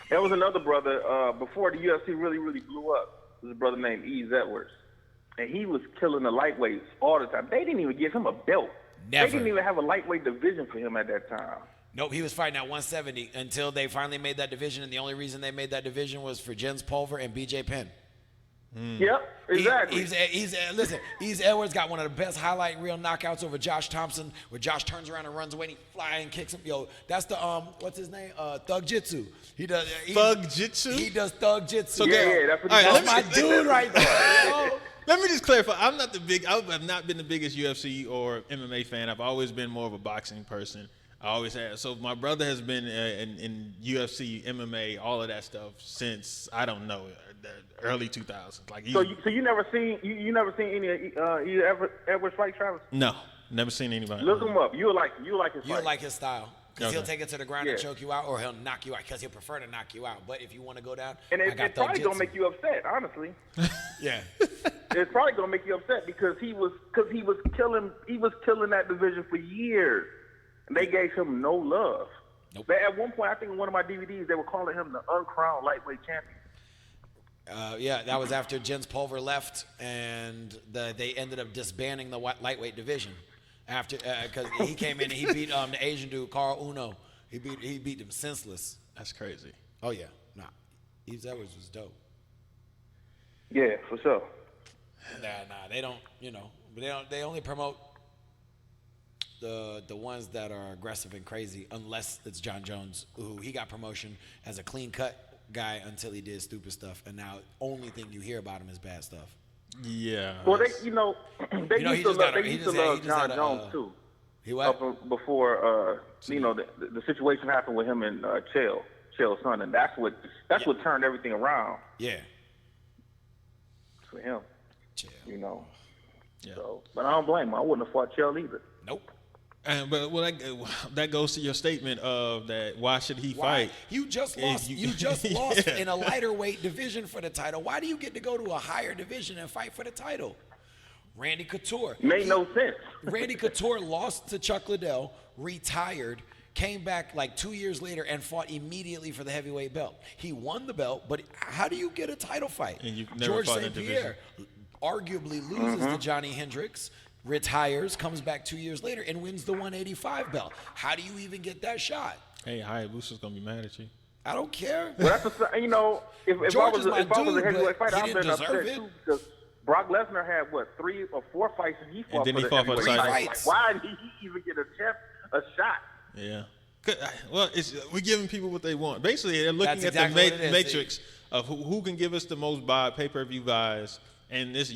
There was another brother before the UFC really blew up. There was a brother named Ease Edwards, and he was killing the lightweights all the time. They didn't even give him a belt. Never. They didn't even have a lightweight division for him at that time. Nope, he was fighting at 170 until they finally made that division, and the only reason they made that division was for Jens Pulver and BJ Penn. Yep, exactly. Listen, Ease Edwards got one of the best highlight reel knockouts over Josh Thompson, where Josh turns around and runs away and he flies and kicks him. Yo, that's the what's his name? Thug Jitsu. He does Thug Jitsu? He does Thug Jitsu. So, yeah, that's what all right, he That's my dude right there. Yo. Let me just clarify. I have not been the biggest UFC or MMA fan. I've always been more of a boxing person. I always have. So my brother has been in UFC, MMA, all of that stuff since, I don't know, the early 2000s. Like, So you never seen any Edwards fight, Travis? No, never seen anybody. Look him up. You'll like his You'll fight. like his style. Because he'll Okay. take it to the ground and Yeah. choke you out, or he'll knock you out because he'll prefer to knock you out. But if you want to go down, And I it got probably Thug gonna Jitsu. make you upset, honestly. Yeah. It's probably gonna make you upset because he was killing that division for years, and they gave him no love. Nope. But at one point, I think in one of my DVDs, they were calling him the uncrowned lightweight champion. Yeah, that was after Jens Pulver left, and they ended up disbanding the lightweight division after because he came in and he beat the Asian dude Carl Uno. He beat him senseless. That's crazy. Oh yeah, nah, Eves Edwards was dope. Yeah, for sure. Nah, they don't. They only promote the ones that are aggressive and crazy, unless it's John Jones, who he got promotion as a clean cut guy until he did stupid stuff, and now only thing you hear about him is bad stuff. Yeah. Well, they he used just got a- to he just love had John a, Jones too. He what? Before the situation happened with him and Chael's son, and that's what turned everything around Yeah. for him. Chill. Yeah. So, but I don't blame him. I wouldn't have fought Chael either. Nope. But that goes to your statement of that. Why should he Why? fight? You just If lost. you- You just lost Yeah. in a lighter weight division for the title. Why do you get to go to a higher division and fight for the title? Randy Couture. Made no sense. Randy Couture lost to Chuck Liddell, retired, came back like 2 years later and fought immediately for the heavyweight belt. He won the belt, but how do you get a title fight? And you've never George fought St. that Pierre arguably loses to Johnny Hendricks, retires, comes back 2 years later, and wins the 185 belt. How do you even get that shot? Hey, Hayabusa's gonna be mad at you. I don't care. Well, that's if I George was is my a dude, heavyweight but fighter, he I'd didn't been upset deserve it. too because Brock Lesnar had 3 or 4 fights and he fought then for he the fought for the heavyweight title. title. Fights. Why did he even get a shot? Yeah. Well, we're giving people what they want. Basically, they're looking That's at exactly what the it is. matrix of who can give us the most pay-per-view buys, and this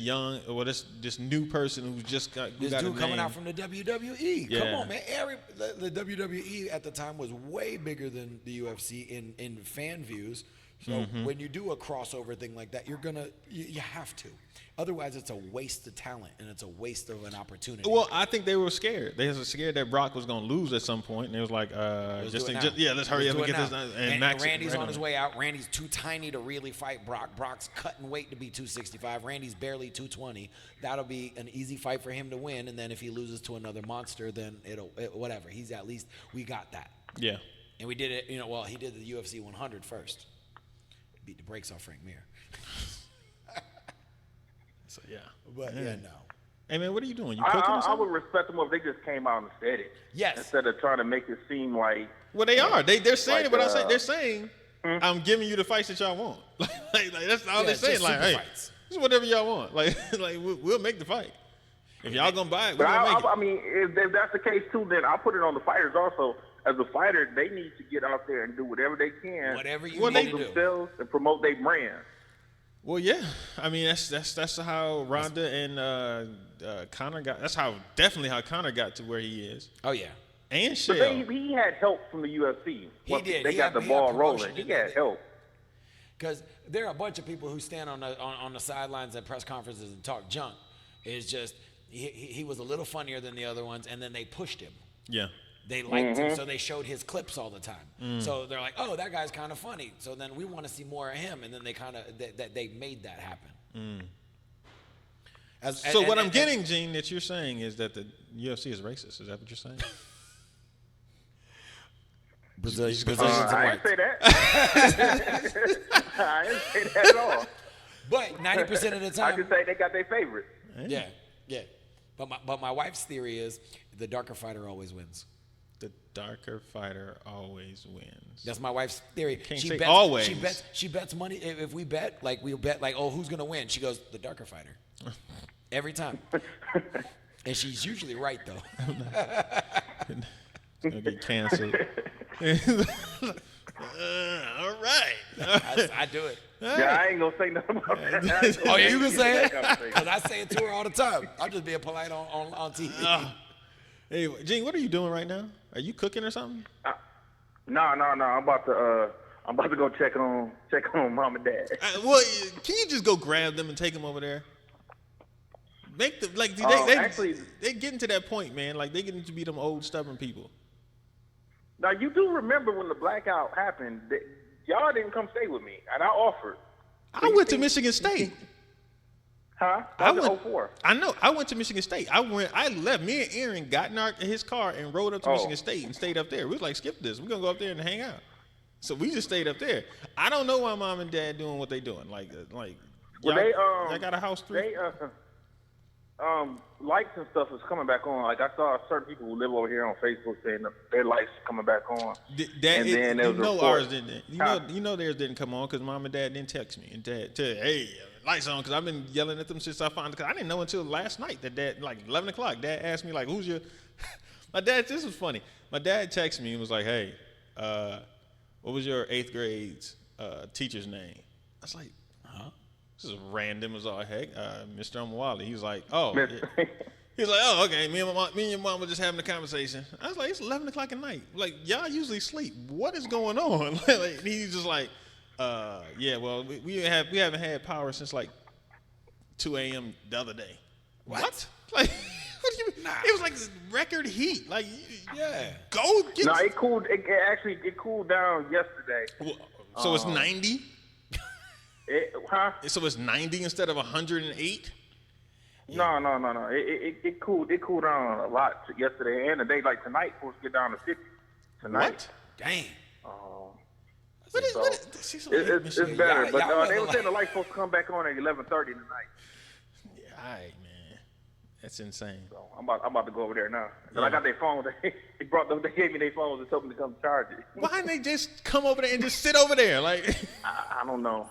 this new person who's just got This got dude a coming name. out from the WWE. Come Yeah. on, man. The WWE at the time was way bigger than the UFC in fan views. So when you do a crossover thing like that, you have to. Otherwise, it's a waste of talent and it's a waste of an opportunity. Well, I think they were scared. They were scared that Brock was going to lose at some point, and it was like, let's hurry up and get this done. And Max Randy's right on his way out. Randy's too tiny to really fight Brock. Brock's cutting weight to be 265. Randy's barely 220. That'll be an easy fight for him to win. And then if he loses to another monster, then whatever. He's at least, we got that. Yeah. And we did it, well, he did the UFC 100 first. Beat the brakes off Frank Mir. So, yeah. But, yeah, no. Hey, man, what are you doing? You cooking or something? I would respect them if they just came out and said it. Yes. Instead of trying to make it seem like. Well, they are. They're saying like, it, but I'm saying they're saying, I'm giving you the fights that y'all want. like that's all they're saying. Like, hey, fights. this is whatever y'all want. Like we'll make the fight. If y'all gonna buy it, we're But gonna make it. I mean, if that's the case too, then I'll put it on the fighters also. As a fighter, they need to get out there and do whatever they can. Whatever you promote need to do. themselves and promote their brand. Well, yeah. I mean, that's how Ronda and Conor got. That's definitely how Conor got to where he is. Oh, yeah. And But Shell. he had help from the UFC. He did. They got the ball rolling. He had help. Because there are a bunch of people who stand on the sidelines at press conferences and talk junk. It's just he was a little funnier than the other ones, and then they pushed him. Yeah. They liked him, so they showed his clips all the time. So they're like, "Oh, that guy's kind of funny." So then we want to see more of him, and then they made that happen. So what I'm getting, Gene, that you're saying is that the UFC is racist. Is that what you're saying? Brazilians I and didn't say whites. that. I didn't say that at all. But 90% of the I time, just say they got their favorite. yeah. But my wife's theory is the darker fighter always wins. The darker fighter always wins. That's my wife's theory. Can't She say bets, always. She bets money. If we bet, oh, who's gonna win? She goes, the darker fighter. Every time. And she's usually right though. It's gonna get canceled. All right. I do it. Yeah, I ain't gonna say nothing about that. Oh, you gonna say it? Because I say it to her all the time. I'm just being polite on TV. Anyway, Gene, what are you doing right now? Are you cooking or something? No. I'm about to go check on mom and dad. Well, can you just go grab them and take them over there? Make them like they getting to that point, man. Like they getting to be them old stubborn people. Now you do remember when the blackout happened? Y'all didn't come stay with me, and I offered. I went to Michigan State. Huh? I That was went. 04. I know. I went to Michigan State. I left. Me and Aaron got in his car and rode up to Michigan State and stayed up there. We was like, skip this. We're gonna go up there and hang out. So we just stayed up there. I don't know why mom and dad doing what they doing. Like Well, y'all got a house three. They lights and stuff is coming back on. Like I saw certain people who live over here on Facebook saying their lights are coming back on. Ours didn't. You know theirs didn't come on because mom and dad didn't text me and dad tell hey, lights on, because I've been yelling at them since I found it. Because I didn't know until last night that dad, like 11 o'clock, dad asked me like, who's your? My dad. This was funny. My dad texted me and was like, hey, what was your 8th grade's teacher's name? I was like, huh? This is random as all heck. Mr. Omwali. He was like, oh. Yeah. He was like, oh, okay. Me and your mom were just having a conversation. I was like, it's 11 o'clock at night. Like, y'all usually sleep. What is going on? Like, he's just like, yeah, well, we haven't had power since like 2 a.m. the other day. What? Like, what do you mean? Nah. It was like record heat. Like, yeah. Go get. No, it cooled. It cooled down yesterday. So it's 90. Huh? So it's 90 instead of 108. Yeah. No. It cooled down a lot yesterday and the day. Like tonight, supposed to get down to 50. Tonight. What? Dang. It's better, but they were saying the light's supposed to come back on at 11:30 tonight. Yeah, all right, man. That's insane. So I'm about to go over there now. Yeah. I got their phones. They gave me their phones and told me to come charge it. Why didn't they just come over there and just sit over there? Like, I don't know.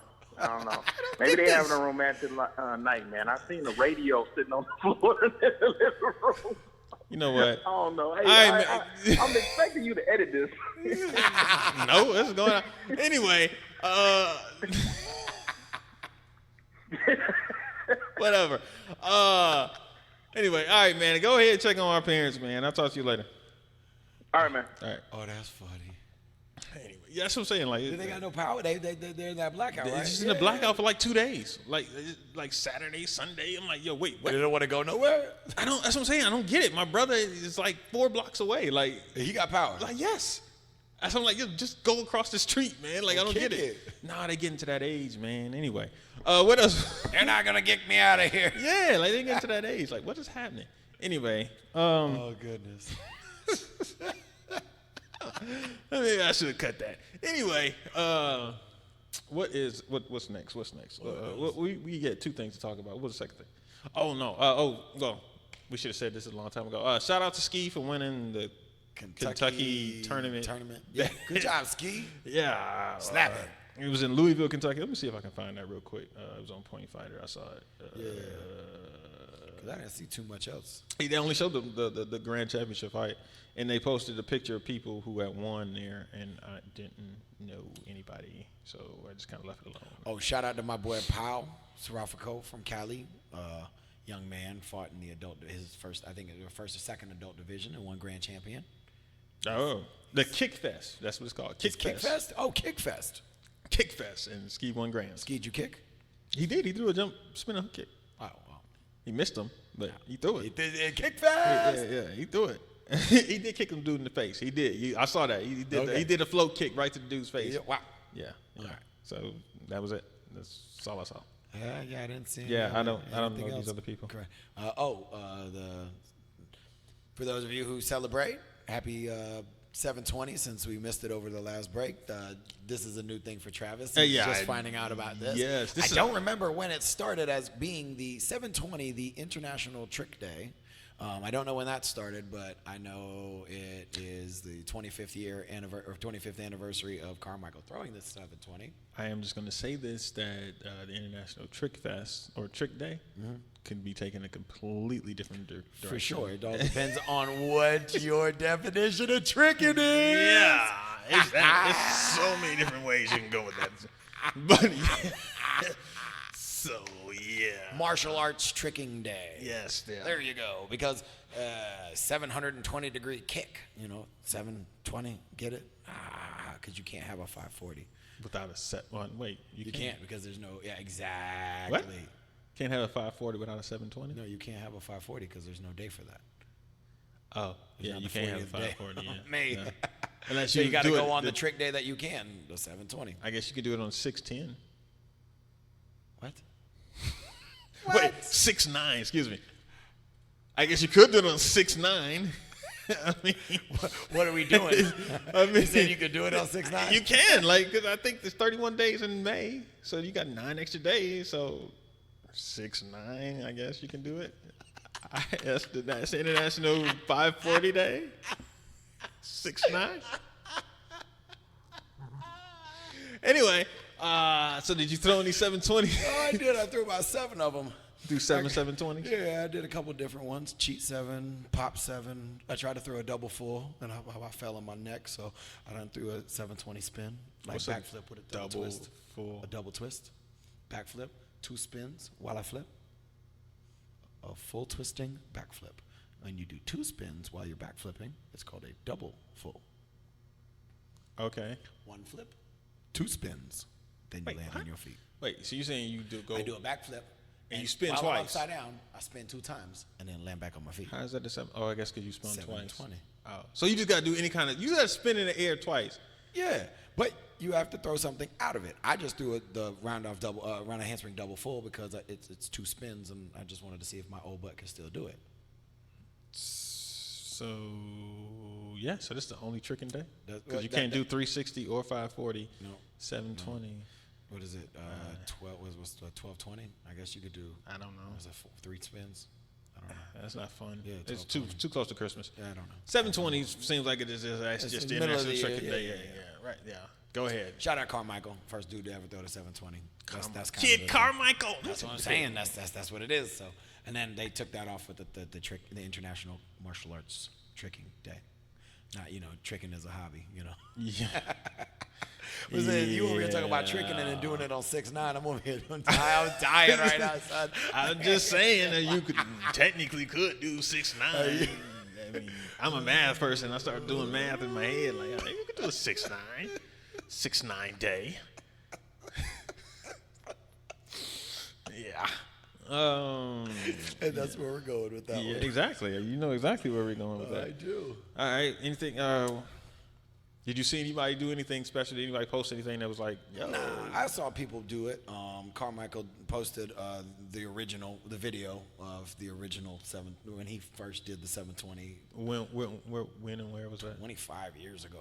Maybe they having a romantic night, man. I seen the radio sitting on the floor in the living room. You know what? I don't know. Hey, I'm expecting you to edit this. No, that's going on. Anyway, whatever. Anyway, all right, man. Go ahead and check on our parents, man. I'll talk to you later. All right, man. All right. Oh, that's funny. Anyway, yeah, that's what I'm saying. Like, they got no power. They're in that blackout, right? They're just in the blackout for like 2 days, like Saturday, Sunday. I'm like, yo, wait, what? They don't want to go nowhere. That's what I'm saying. I don't get it. My brother is like 4 blocks away. Like, he got power. Like, yes. That's I'm like, yo, just go across the street, man. Like, I don't get it. Nah, they getting to that age, man. Anyway, what else? They're not gonna kick me out of here. Yeah, like they getting to that age. Like, what is happening? Anyway. Oh goodness. Maybe I should have cut that. Anyway, what's next? What's next? We get two things to talk about. What's the second thing? Oh no. Well, we should have said this a long time ago. Shout out to Ski for winning the Kentucky tournament. Yeah, good job, Ski. Yeah, Snap it. It was in Louisville, Kentucky. Let me see if I can find that real quick. It was on Point Fighter. I saw it. Because I didn't see too much else. They only showed the grand championship fight, and they posted a picture of people who had won there, and I didn't know anybody, so I just kind of left it alone. Oh, shout out to my boy Pau Sarafako from Cali. Young man fought in his first or second adult division and won grand champion. Oh, the Kick Fest. That's what it's called. Kick Fest? Oh, Kick Fest. Kick Fest, and Ski won grand. Ski, did you kick? He did. He threw a jump spinner hook kick. Oh, wow. He missed him, but he threw it. He did Kick Fest. Yeah, he threw it. He did kick him dude in the face. He did. I saw that. He did. Okay. He did a float kick right to the dude's face. Yeah, wow. Yeah. All right. So that was it. That's all I saw. Yeah, I didn't see. Yeah, I don't know else. these other people. Correct. For those of you who celebrate, happy 720 since we missed it over the last break. This is a new thing for Travis. He's just finding out about this. Yes. I don't remember when it started as being the 720, the International Trick Day. I don't know when that started, but I know it is the 25th anniversary of Carmichael throwing this 720. I am just going to say this, that the International Trick Fest or Trick Day can be taken a completely different direction. For sure. It all depends on what your definition of tricking is. Yeah. There's so many different ways you can go with that. But yeah. So, yeah. Martial arts tricking day. Yes. Yeah. There you go. Because 720 degree kick, 720, get it? Because you can't have a 540. Without a set one. Wait, you can't because there's no, exactly. What? Can't have a 540 without a 720? No, you can't have a 540 because there's no day for that. Oh, yeah, you can't have a 540. Yeah. Man. Yeah. Unless so you got to go on the trick day that you can, the 720. I guess you could do it on 610. What? Wait, 6'9", excuse me. I guess you could do it on 6'9". I mean, what are we doing? You said you could do it on 6'9"? You can, cause I think there's 31 days in May, so you got 9 extra days. So 6'9", I guess you can do it. That's the International 540 Day. 6'9". Anyway, so did you throw any 720? Oh, I did. I threw about 7 of them. Do 720s? Yeah, I did a couple different ones. Cheat 7, pop 7. I tried to throw a double full, and I fell on my neck, so I done threw a 720 spin, like backflip with a double twist. Full? A double twist, backflip, 2 spins while I flip. A full twisting backflip. When you do 2 spins while you're backflipping, it's called a double full. Okay. 1 flip, 2 spins, then you land on your feet. Wait, so you're saying you do go? I do a backflip. And you spin while twice. I'm upside down, I spin 2 times and then land back on my feet. How is that the 7? Oh, I guess because you spun twice. 720. Oh, so you just got to do any kind of. You got to spin in the air twice. Yeah, but you have to throw something out of it. I just threw the round of handspring double full because it's 2 spins, and I just wanted to see if my old butt could still do it. So yeah, so this is the only tricking day because you that- can't do 360 or 540. No. 720. What is it? 12 was 1220. I guess you could do. I don't know. Was it 3 spins? I don't know. That's not fun. Yeah, it's 1220. too close to Christmas. Yeah, I don't know. 720 seems like it is. It's just the the middle of International the Tricking year, Day. yeah, Yeah, right. Yeah. Go ahead. Shout out Carmichael, first dude to ever throw the 720. That's kind Kid of Carmichael. That's what I'm saying. That's what it is. So, and then they took that off with the International Martial Arts Tricking Day. Not tricking is a hobby. Yeah. You over here talking about tricking and then doing it on 6'9". I'm over here. I'm dying right now, son. I'm just saying that you technically could do 6'9". I mean, I'm a math person. I started doing math in my head. Like, you could do a 6'9", 6'9" day. Yeah. And that's where we're going with that one. Exactly. You know exactly where we're going with that. I do. All right. Anything? Did you see anybody do anything special? Did anybody post anything that was like, yo? Nah, I saw people do it. Carmichael posted the video of the original when he first did the 720. When and where was that? 25 years ago.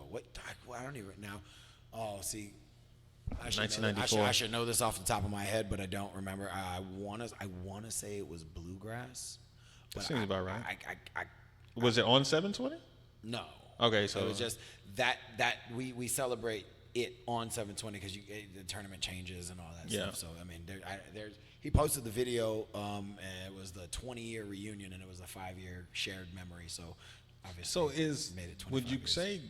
I don't even now. Oh, see. 1994. I should know this off the top of my head, but I don't remember. I wanna say it was Bluegrass. That seems about right. I was it on 720? No. Okay, so it was just that we celebrate it on 720 because the tournament changes and all that stuff. So I mean, he posted the video, and it was the 20-year reunion, and it was a 5-year shared memory. So obviously, made it 25 would you years. say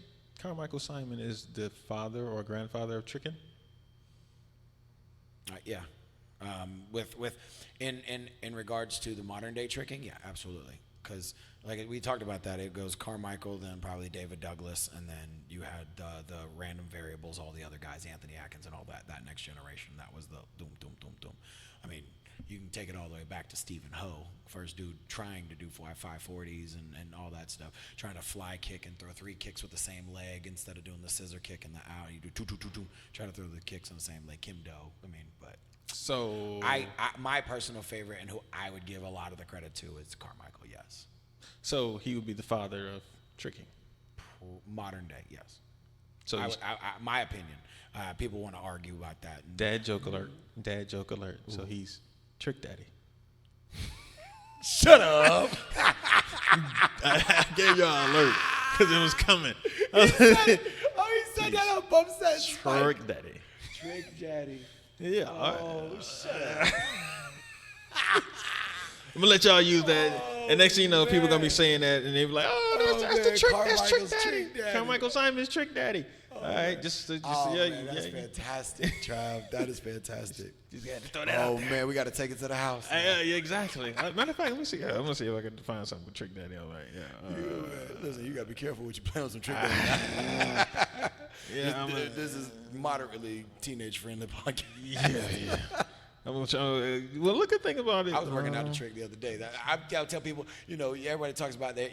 Carmichael Simon is the father or grandfather of tricking? Yeah. In regards to the modern day tricking, yeah, absolutely. Because like we talked about that, it goes Carmichael, then probably David Douglas, and then you had the random variables, all the other guys, Anthony Atkins, and all that next generation. That was the doom, doom, doom, doom. I mean, you can take it all the way back to Stephen Ho, first dude trying to do 540s and all that stuff, trying to fly kick and throw 3 kicks with the same leg instead of doing the scissor kick and the out. You do 2, trying to throw the kicks on the same leg. Kim Do. I mean, but so my personal favorite and who I would give a lot of the credit to is Carmichael. Yes. So he would be the father of tricking. Modern day, yes. So my opinion. People want to argue about that. Dad joke alert. Dad joke alert. Ooh. So he's Trick Daddy. Shut up. I gave y'all an alert because it was coming. He said that on both sides. Trick Daddy. Trick Daddy. Yeah. Oh, shut up. I'm going to let y'all use that. And next thing you know, people are going to be saying that, and they be like, oh, that's the trick. That's Trick Daddy. Carmichael Simon's Trick Daddy. All right, just man, that's fantastic, Trav. That is fantastic. Just got to throw that out there. Man, we got to take it to the house. Yeah, exactly. Matter of fact, let me see. I'm gonna see if I can find something with Trick Daddy. All right, yeah. Listen, you got to be careful what you play on some Trick Daddy. Yeah, this is moderately teenage friendly podcast. Yeah. I'm gonna try, well, look at the thing about it. I was working out a trick the other day. I'll tell people, everybody talks about their,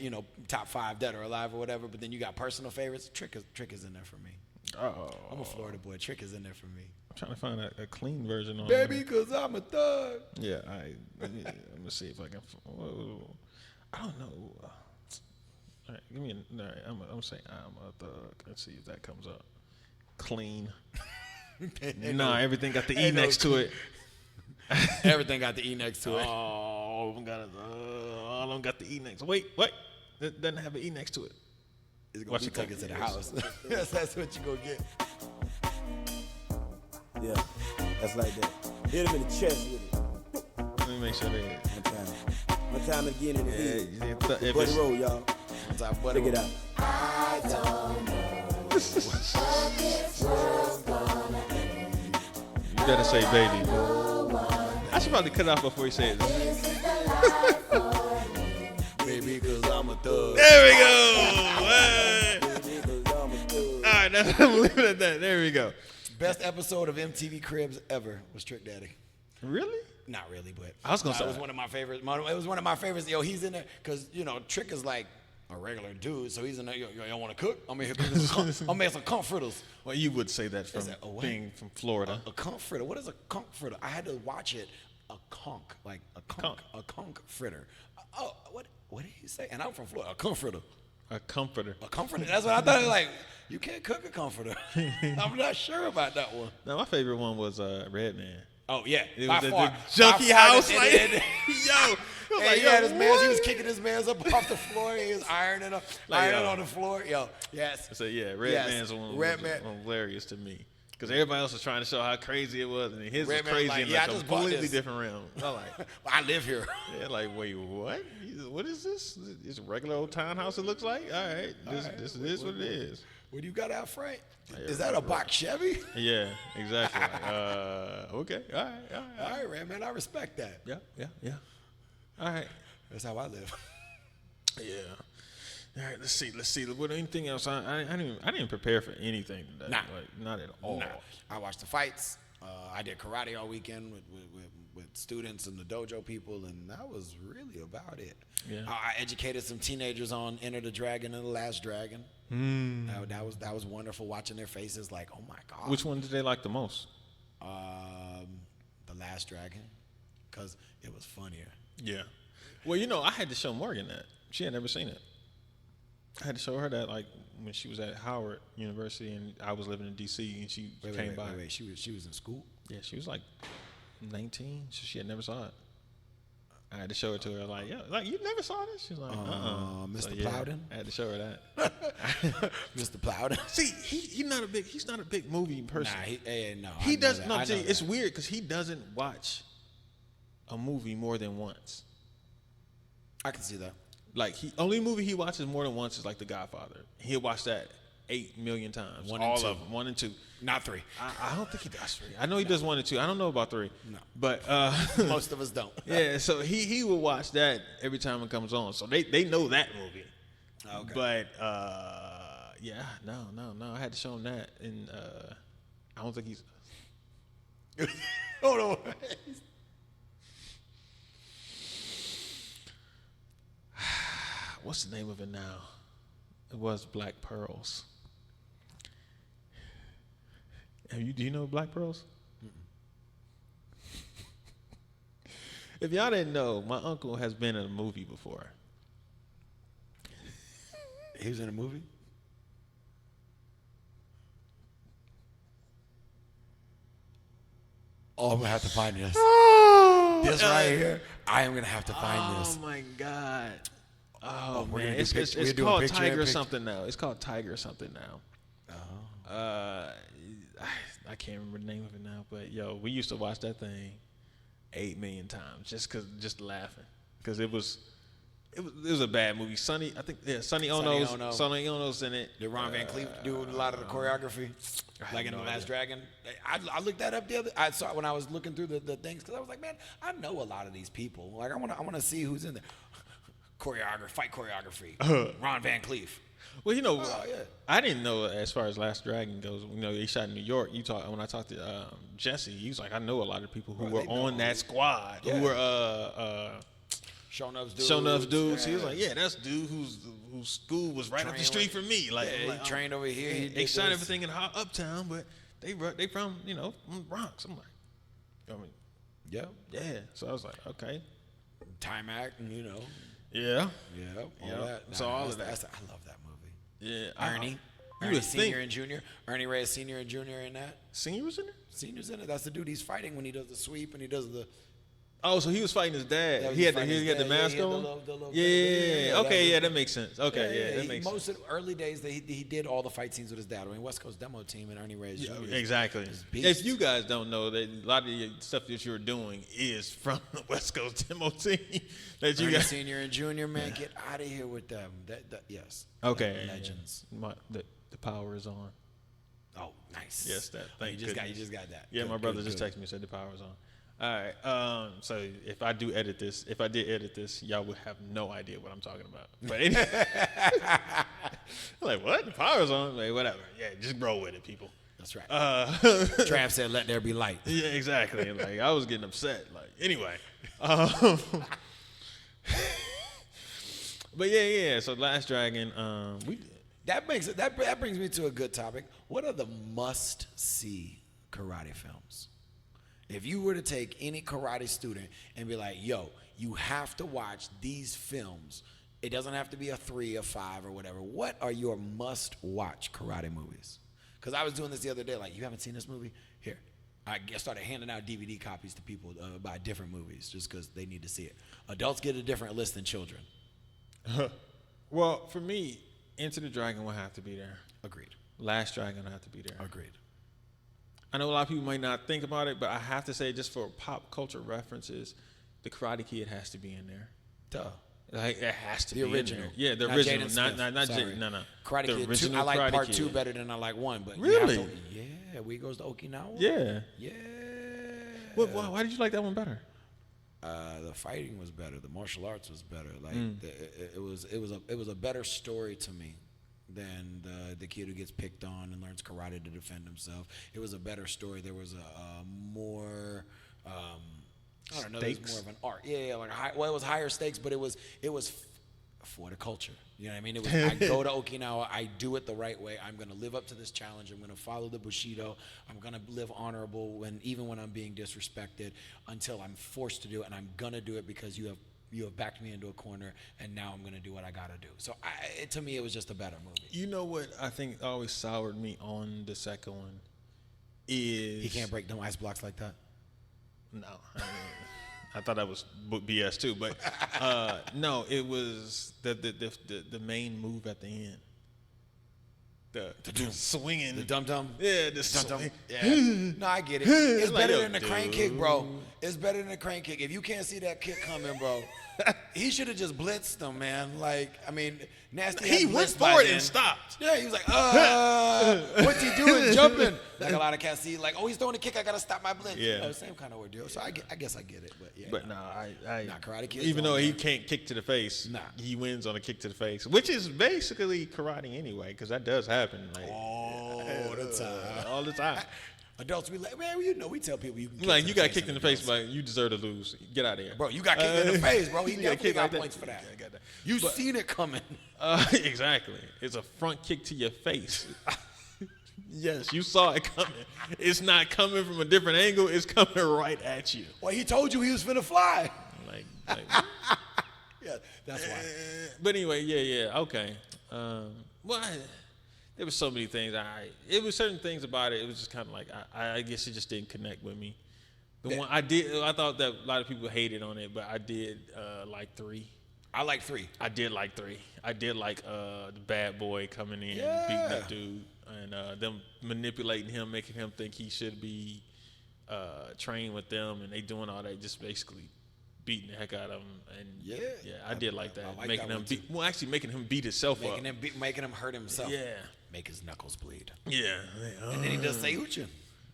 top 5 dead or alive or whatever, but then you got personal favorites. Trick is in there for me. Oh, I'm a Florida boy. Trick is in there for me. I'm trying to find a clean version on Baby, because I'm a thug. Yeah, I'm gonna see if I can. Whoa, I don't know. All right, give me all right, I'm gonna say I'm a thug. Let's see if that comes up. Clean. Nah, everything got the E next to it. Everything got the E next to it. All of them got the E next. Wait, what? It doesn't have an E next to it. It's going to be taken to the house. That's what you're going to get. Yeah, that's like that. Hit him in the chest with it. Let me make sure they hit. One time again in the head. Buddy roll, y'all. One time, buddy. Look it out. I don't know what this world's gonna end. You better say baby. I should probably cut it off before you say it. Baby, because I'm a thug. There we go. All right, that's I'm leaving it at that. There we go. Best episode of MTV Cribs ever was Trick Daddy. Really? Not really, but I was gonna say it was one of my favorites. It was one of my favorites. Yo, he's in there because Trick is like a regular dude, so he's in there. Yo, y'all want to cook? I'm gonna make some comforters. Well, you would say that from being from Florida. A conch fritter. What is a conch fritter? I had to watch it. A conch, like a conch fritter. Oh, what did he say? And I'm from Florida. A comforter. A comforter. A comforter. That's what I thought. Like, you can't cook a comforter. I'm not sure about that one. No, my favorite one was Redman. Oh yeah, It by was far. the junkie house. Yo, Like, he had his man. He was kicking his man's up off the floor. He was ironing yo. on the floor. Yo, yes. So yeah, Yes. Redman's one Redman. was hilarious to me because everybody else was trying to show how crazy it was, and his was Redman crazy like, in yeah, like I a just bought completely this. different realm. I'm like, I live here. yeah, like wait, what? What is this? It's a regular old townhouse. It looks like. All right, this is what it is. What do you got out front? Is that a box Chevy? Yeah, exactly. Okay, all right. All right, Redman. I respect that. Yeah. All right. That's how I live. Yeah. All right. Let's see. What anything else? I didn't prepare for anything today. Nah. Like, not at all. Nah. I watched the fights. I did karate all weekend with students and the dojo people, and that was really about it. Yeah. I educated some teenagers on Enter the Dragon and the Last Dragon. That was wonderful watching their faces like, oh my God. Which one did they like the most? The Last Dragon, because it was funnier. Yeah. Well, you know, I had to show Morgan that. She had never seen it. I had to show her that, like, when she was at Howard University and I was living in D.C. and she came by. Wait. She was in school? Yeah, she was like 19, so she had never saw it. I had to show it to her, like, yeah, like, you never saw this? She was like, Mr. So, yeah, Plowden? I had to show her that. Mr. Plowden? See, he's not a big movie person. No. He doesn't. No, see, it's weird because he doesn't watch a movie more than once. I can see that. Like, only movie he watches more than once is like The Godfather. He'll watch that 8 million times. All of them, 1 and 2. Not 3. I don't think he does 3. I know he does 1 and 2. I don't know about 3. No, but most of us don't. Yeah, so he will watch that every time it comes on. So they know that movie. Okay. But yeah, no. I had to show him that, and I don't think he's. Hold on. What's the name of it now? It was Black Pearls. Do you know Black Pearls? If y'all didn't know, my uncle has been in a movie before. He was in a movie? Oh, I'm going to have to find this. This right here, I am going to have to find this. Oh, my God. Oh, we're man. gonna do It's we're doing called picture Tiger in something now. It's called Tiger something now. Oh. I can't remember the name of it now, but, yo, we used to watch that thing 8 million times just laughing. Because it was a bad movie. Sonny Ono's in it. Did Ron Van Cleef do a lot of the choreography? Like in The Last Dragon? I looked that up the other. I saw it when I was looking through the things because I was like, man, I know a lot of these people. Like I want to see who's in there. Fight choreography. Ron Van Cleef. Well, you know, yeah. I didn't know as far as Last Dragon goes. You know, they shot in New York. When I talked to Jesse, he was like, I know a lot of people who were on that squad who were Shown Up's dudes. Yeah. He was like, yeah, that's dude whose school was right up the street from me. Like, he trained over here. They shot everything in Uptown, but they from from Bronx. I'm like, yeah. So I was like, okay, Time Act, yeah. All that. So all of that. I love that movie. Yeah, Ernie would Senior think- and Junior. Ernie Reyes Senior and Junior in that. Senior was in there. Senior's in it. That's the dude he's fighting when he does the sweep and he does the. Oh, so he was fighting his dad. Yeah, he had fighting his the dad. mask he had on. the little Yeah. Okay, that that makes sense. Okay, that makes sense. Most of the early days, he did all the fight scenes with his dad. I mean, West Coast demo team and Ernie Reyes Jr. Exactly. is beast. If you guys don't know that a lot of the stuff that you're doing is from the West Coast demo team that you Ernie guys. Senior and Junior, man, get out of here with them. Yes. Okay. Legends. The power is on. Oh, nice. Yes, that. Thank you just got that. Yeah, Good, my brother good, just good. texted me and said the power is on. All right. So if I did edit this, y'all would have no idea what I'm talking about. But anyway, I'm like, what? The power's on? Like, whatever. Yeah, just roll with it, people. That's right. Trav said, "Let there be light." Yeah, exactly. Like I was getting upset. Like anyway. But yeah. So Last Dragon, That brings me to a good topic. What are the must-see karate films? If you were to take any karate student and be like, yo, you have to watch these films. It doesn't have to be a 3 or 5 or whatever. What are your must-watch karate movies? Because I was doing this the other day. Like, you haven't seen this movie? Here. I started handing out DVD copies to people by different movies just because they need to see it. Adults get a different list than children. well, for me, Enter the Dragon will have to be there. Agreed. Last Dragon will have to be there. Agreed. I know a lot of people might not think about it, but I have to say, just for pop culture references, the Karate Kid has to be in there. Duh. Like it has to The be original. in there. Yeah, the Not original. Jaden Smith. Not Sorry. Jaden. No. Karate the Kid 2. original I like Karate part Kid. 2 better than I like 1. But Really? Yeah, we goes to Okinawa. Yeah. Yeah. Why did you like that one better? The fighting was better. The martial arts was better. Like it was a better story to me than the kid who gets picked on and learns karate to defend himself. It was a better story. There was a more I don't know. It was more of an art. Yeah, like it was higher stakes, but it was for the culture. You know what I mean? It was I go to Okinawa, I do it the right way. I'm going to live up to this challenge. I'm going to follow the Bushido. I'm going to live honorable even when I'm being disrespected until I'm forced to do it, and I'm going to do it because you have backed me into a corner, and now I'm going to do what I got to do. So to me, it was just a better movie. You know what I think always soured me on the second one is He can't break them ice blocks like that. No, I thought that was BS too, but no, it was the main move at the end. The swinging, The dum-dum. yeah, the Dum-dum. swing. Yeah. No, I get it. It's Like, better yo, than the crane kick, bro. It's better than the crane kick. If you can't see that kick coming, bro, he should have just blitzed him, man. Like, I mean, Nasty. He had went blitzed by for it then. and stopped. Yeah, he was like, what's he doing? Jumping. Like a lot of cats see, like, oh, he's throwing a kick. I gotta stop my blitz. Yeah. You know, same kind of ordeal. So I guess I get it, but yeah. But no, I Nah, Karate Kid's even though on he there. can't kick to the face, Nah. he wins on a kick to the face, which is basically karate anyway, because that does happen. Like, all the time. all the time. Adults be like, man, you know, we tell people you can. Like, you got kicked in the face, but you deserve to lose. Get out of here, Bro, you got kicked in the face, bro. He you got definitely kicked got like that. points for that. Yeah, I got that. You seen it coming. Exactly. It's a front kick to your face. Yes, you saw it coming. It's not coming from a different angle. It's coming right at you. Well, he told you he was finna fly. Like Yeah, that's why. But anyway, yeah, okay. There were so many things. It was certain things about it. It was just kind of like I guess it just didn't connect with me. I thought that a lot of people hated on it, but I did like 3. I like 3. I did like 3. I did like the bad boy coming in and beating that dude, and them manipulating him, making him think he should be trained with them, and they doing all that, just basically beating the heck out of him. And I did like that, I like making that him one, actually making him beat himself up. Making him hurt himself. Yeah, Make his knuckles bleed. yeah. And then he does Seiuchin.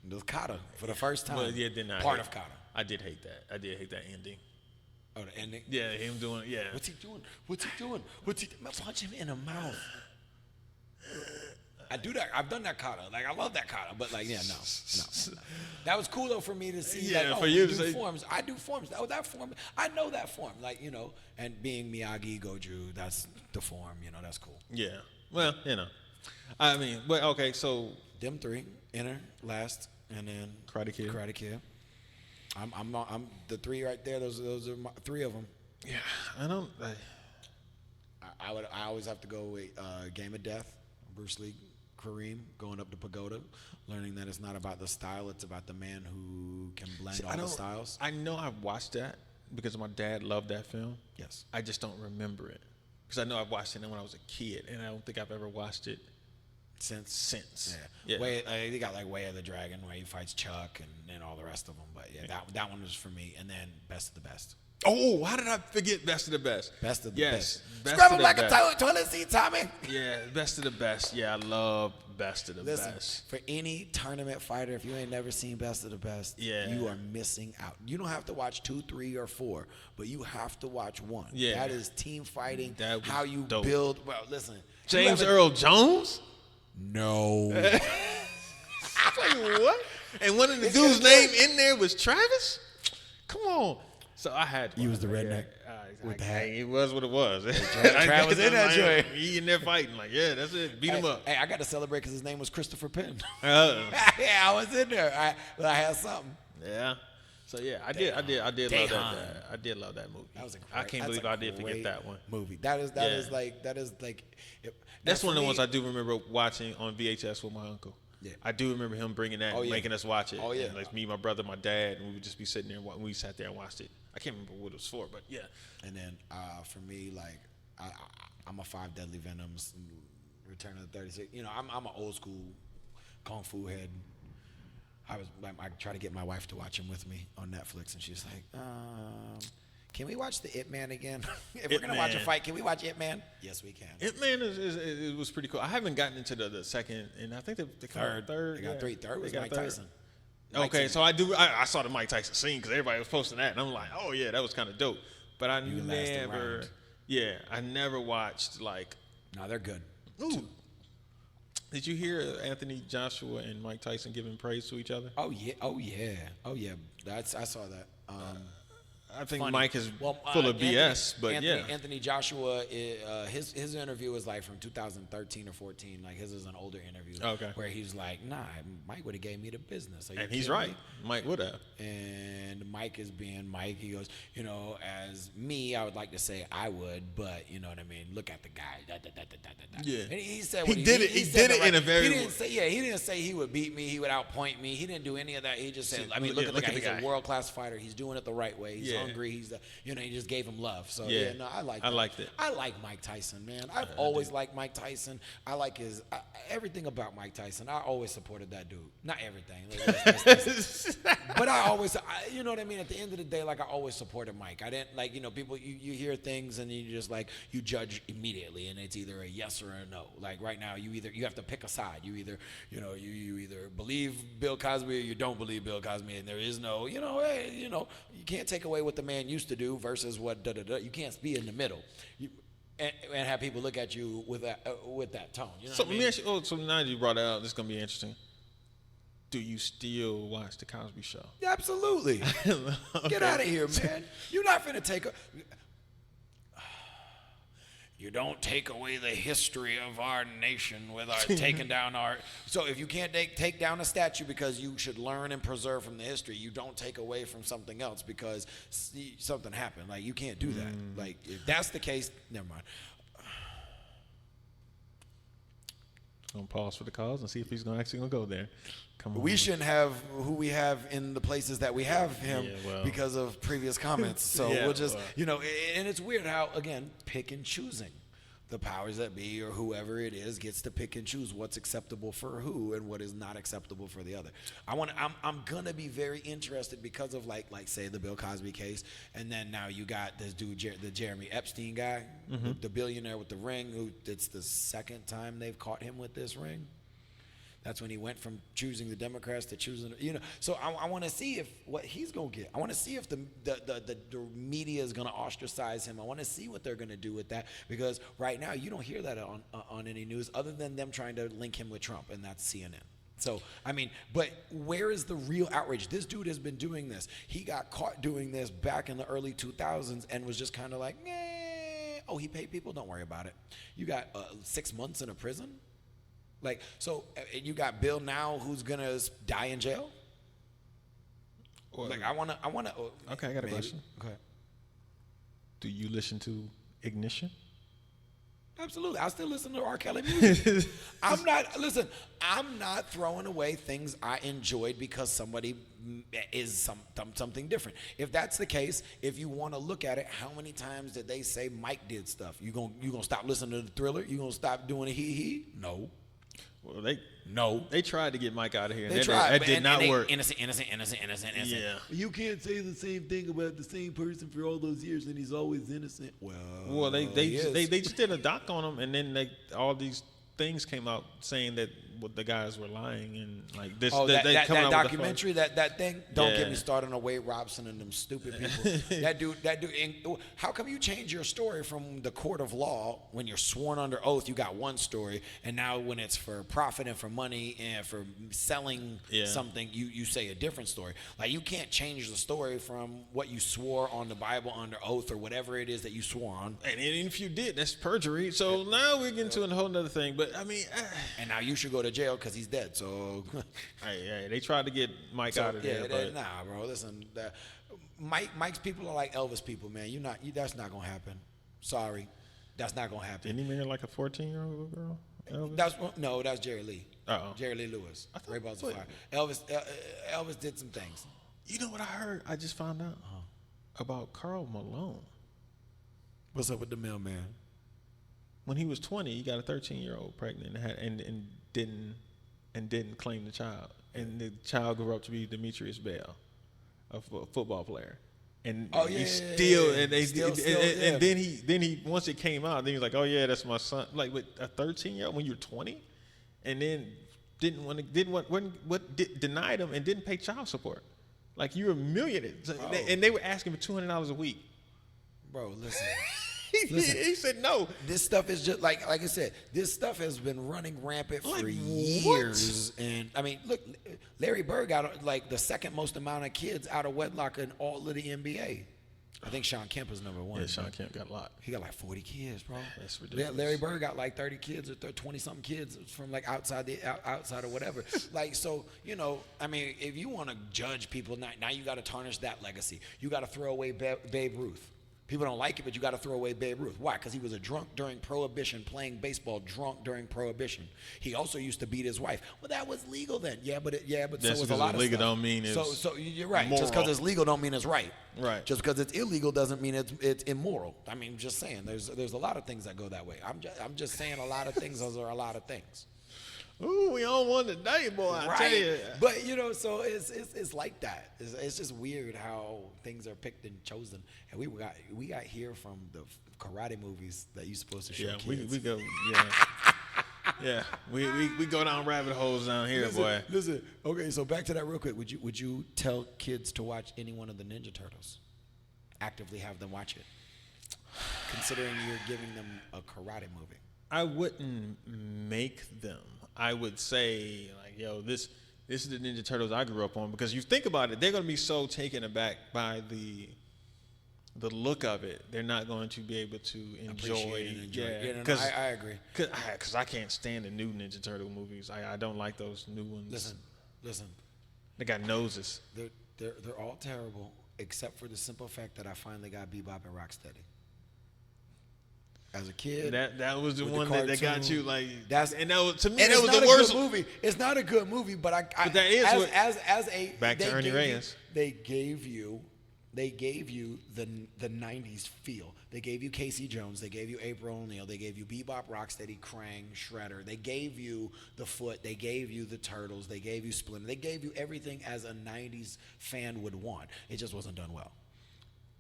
Does kata for the first time. Well, yeah, then Part of kata. I did hate that. I did hate that ending. Oh, the ending? Yeah, him doing. Yeah. What's he doing? Punch him in the mouth. I do that. I've done that kata. Like, I love that kata. But, like, yeah, no. That was cool, though, for me to see. Yeah, like, for we you to do say- forms. I do forms. Oh, that form. I know that form. Like, you know, and being Miyagi, Goju, that's the form. You know, that's cool. Yeah. Well, I mean, but okay, so Them 3, inner, last, and then Karate Kid. Karate Kid. I'm the 3 right there. Those are my 3 of them. yeah, I don't. I always have to go with Game of Death, Bruce Lee, Kareem, going up to Pagoda, learning that it's not about the style, it's about the man who can blend all the styles. I know I've watched that because my dad loved that film. Yes. I just don't remember it because I know I've watched it when I was a kid, and I don't think I've ever watched it since. Yeah. They got like Way of the Dragon, where he fights Chuck and all the rest of them. But yeah, that one was for me. And then Best of the Best. Oh, how did I forget Best of the Best? Best of the Yes, Best. Best Scrub of him the like Best. a toilet seat, Tommy. Yeah, Best of the Best. Yeah, I love Best of the Listen, Best. for any tournament fighter, if you ain't never seen Best of the Best, Yeah. you are missing out. You don't have to watch 2, 3, or 4, but you have to watch 1. Yeah. That is team fighting, That was how you dope. build. Well, listen. James Earl Jones? No. Wait, what? And one of the dude's name in there was Travis? Come on. So I had to. You was the redneck with the hat. It was what it was. Travis in that joint. He in there fighting. Like, yeah, that's it. Beat him up. Hey, I got to celebrate because his name was Christopher Penn. Uh, Yeah, I was in there. I had something. yeah. So yeah, I did love that. I did love that movie. That was I can't believe I did forget that one. Movie. That is like. That's one of the ones I do remember watching on VHS with my uncle. Yeah. I do remember him bringing that, Oh, yeah. making us watch it. Oh, yeah. And like me, my brother, my dad, and we would just be sitting there. We sat there and watched it. I can't remember what it was for, but yeah. And then for me, like I'm a 5 Deadly Venoms, Return of the 36. You know, I'm an old school kung fu head. I try to get my wife to watch him with me on Netflix, and she's like, can we watch the Ip Man again? If we're gonna watch a fight, can we watch Ip Man? Yes, we can. Ip Man it was pretty cool. I haven't gotten into the second, and I think they third. They got 3. Third was Mike Tyson. Okay, so I saw the Mike Tyson scene because everybody was posting that, and I'm like, oh yeah, that was kind of dope. But I You can last a never, round. I never watched like. No, they're good. Ooh, Did you hear Anthony Joshua and Mike Tyson giving praise to each other? Oh yeah. I saw that. I think Funny. Mike is Well, full of BS, but Anthony Joshua, his interview was like from 2013 or 14. Like his is an older interview. Okay. Where he's like, nah, Mike would have gave me the business. and he's right. Mike would have. And Mike is being Mike. He goes, you know, as me, I would like to say I would, but you know what I mean. Look at the guy. Yeah. And he said He did it. He did it in a very. He didn't say he would beat me. He would outpoint me. He didn't do any of that. He just said, I mean, look at the guy. He's a world class fighter. He's doing it the right way. He's hungry. He's he just gave him love. So no, I like. I liked it. I like Mike Tyson, man. I've always liked Mike Tyson. I like his everything about Mike Tyson. I always supported that dude. Not everything, but I always, you know what I mean. At the end of the day, like I always supported Mike. I didn't like, people. You hear things and you just like you judge immediately, and it's either a yes or a no. Like right now, you have to pick a side. You either you either believe Bill Cosby or you don't believe Bill Cosby, and there is no you can't take away what the man used to do versus what you can't be in the middle. And have people look at you with that tone. You know So what I let mean? me ask you. So now that you brought it out, this is gonna be interesting. Do you still watch the Cosby Show? Yeah, absolutely. Get out of here, man. You're not finna take a. You don't take away the history of our nation with our taking down our. So if you can't take down a statue because you should learn and preserve from the history, you don't take away from something else because something happened. Like you can't do that. Like if that's the case, never mind. I'm gonna pause for the cause and see if he's actually gonna go there. Come on. We shouldn't have who we have in the places that we have him because of previous comments. So we'll just, and it's weird how, again, pick and choosing. The powers that be or whoever it is gets to pick and choose what's acceptable for who and what is not acceptable for the other. I'm gonna be very interested because of like say the Bill Cosby case, and then now you got this dude, the Jeremy Epstein guy, the billionaire with the ring, who it's the second time they've caught him with this ring. That's when he went from choosing the Democrats to choosing, So I want to see what he's going to get. I want to see if the media is going to ostracize him. I want to see what they're going to do with that, because right now you don't hear that on any news other than them trying to link him with Trump, and that's CNN. So, I mean, but where is the real outrage? This dude has been doing this. He got caught doing this back in the early 2000s and was just kind of like, oh, he paid people? Don't worry about it. You got 6 months in a prison? Like, so you got Bill now who's going to die in jail? Like, I want to. Okay, I got a question. Okay. Do you listen to Ignition? Absolutely. I still listen to R. Kelly music. I'm not throwing away things I enjoyed because somebody is something different. If that's the case, if you want to look at it, how many times did they say Mike did stuff? You gonna stop listening to the Thriller? You gonna stop doing a he? No. Well, they tried to get Mike out of here. They tried. That did not work. Innocent. Yeah. You can't say the same thing about the same person for all those years, and he's always innocent. Well, they just did a doc on him, and then all these things came out saying that the guys were lying and like this. Oh, that documentary, that thing. Don't get Yeah. me started on Wade Robson and them stupid people. that dude. And how come you change your story from the court of law when you're sworn under oath? You got one story, and now when it's for profit and for money and for selling something, you say a different story. Like you can't change the story from what you swore on the Bible under oath or whatever it is that you swore on. And if you did, that's perjury. So now we're getting to a whole other thing. But I mean, and now you should go to jail because he's dead. So they tried to get Mike out of there. But nah, bro. Listen, Mike's people are like Elvis people, man. That's not gonna happen. Sorry, that's not gonna happen. Didn't he marry like a 14-year-old girl? Elvis? That's Jerry Lee. Uh-oh. Jerry Lee Lewis. Ray Balls of wait. Fire. Elvis did some things. You know what I heard? I just found out about Karl Malone. What's up with the mailman? When he was 20, he got a 13-year-old pregnant and didn't claim the child, and the child grew up to be Demetrious Bell, a football player, and then he once it came out, then he was like, oh yeah, that's my son. Like with a 13-year-old when you're 20, and then denied him and didn't pay child support. Like you're a millionaire, and they were asking for $200 a week. Bro, listen. He said no. This stuff is just like I said. This stuff has been running rampant Like, for what? years, and I mean, look, Larry Bird got like the second most amount of kids out of wedlock in all of the NBA. I think Sean Kemp is number one. Yeah, Sean Kemp got a lot. He got like 40 kids, bro. That's ridiculous. Larry Bird got like 30 kids or 20-something kids from like outside or whatever. Like, so, you know, I mean, if you want to judge people, now you got to tarnish that legacy. You got to throw away Babe Ruth. People don't like it, but you got to throw away Babe Ruth. Why? Because he was a drunk during Prohibition, playing baseball drunk during Prohibition. He also used to beat his wife. Well, that was legal then. Yeah, but so was a lot of legal stuff. don't mean it's so you're right. moral. Just because it's legal don't mean it's right. Right. Just because it's illegal doesn't mean it's immoral. I mean, just saying. There's a lot of things that go that way. I'm just saying a lot of things. Those are a lot of things. Ooh, we on one today, boy. I tell you. But you know, so it's like that. It's just weird how things are picked and chosen. And we got here from the karate movies that you're supposed to show Yeah, kids. we go. Yeah, we go down rabbit holes down here, boy. Listen. Okay, so back to that real quick. Would you tell kids to watch any one of the Ninja Turtles? Actively have them watch it, considering you're giving them a karate movie. I wouldn't make them. I would say, like, yo, this is the Ninja Turtles I grew up on, because you think about it, they're gonna be so taken aback by the look of it. They're not going to be able to enjoy. Yeah, I agree. Because I can't stand the new Ninja Turtle movies. I don't like those new ones. Listen. They got noses. They're all terrible, except for the simple fact that I finally got Bebop and Rocksteady. As a kid, that was the one that got you, like. To me, and that was the worst movie. It's not a good movie, but But that is back to Ernie Reyes. They gave you the 90s feel. They gave you Casey Jones. They gave you April O'Neil. They gave you Bebop, Rocksteady, Krang, Shredder. They gave you the Foot. They gave you the Turtles. They gave you Splinter. They gave you everything as a 90s fan would want. It just wasn't done well.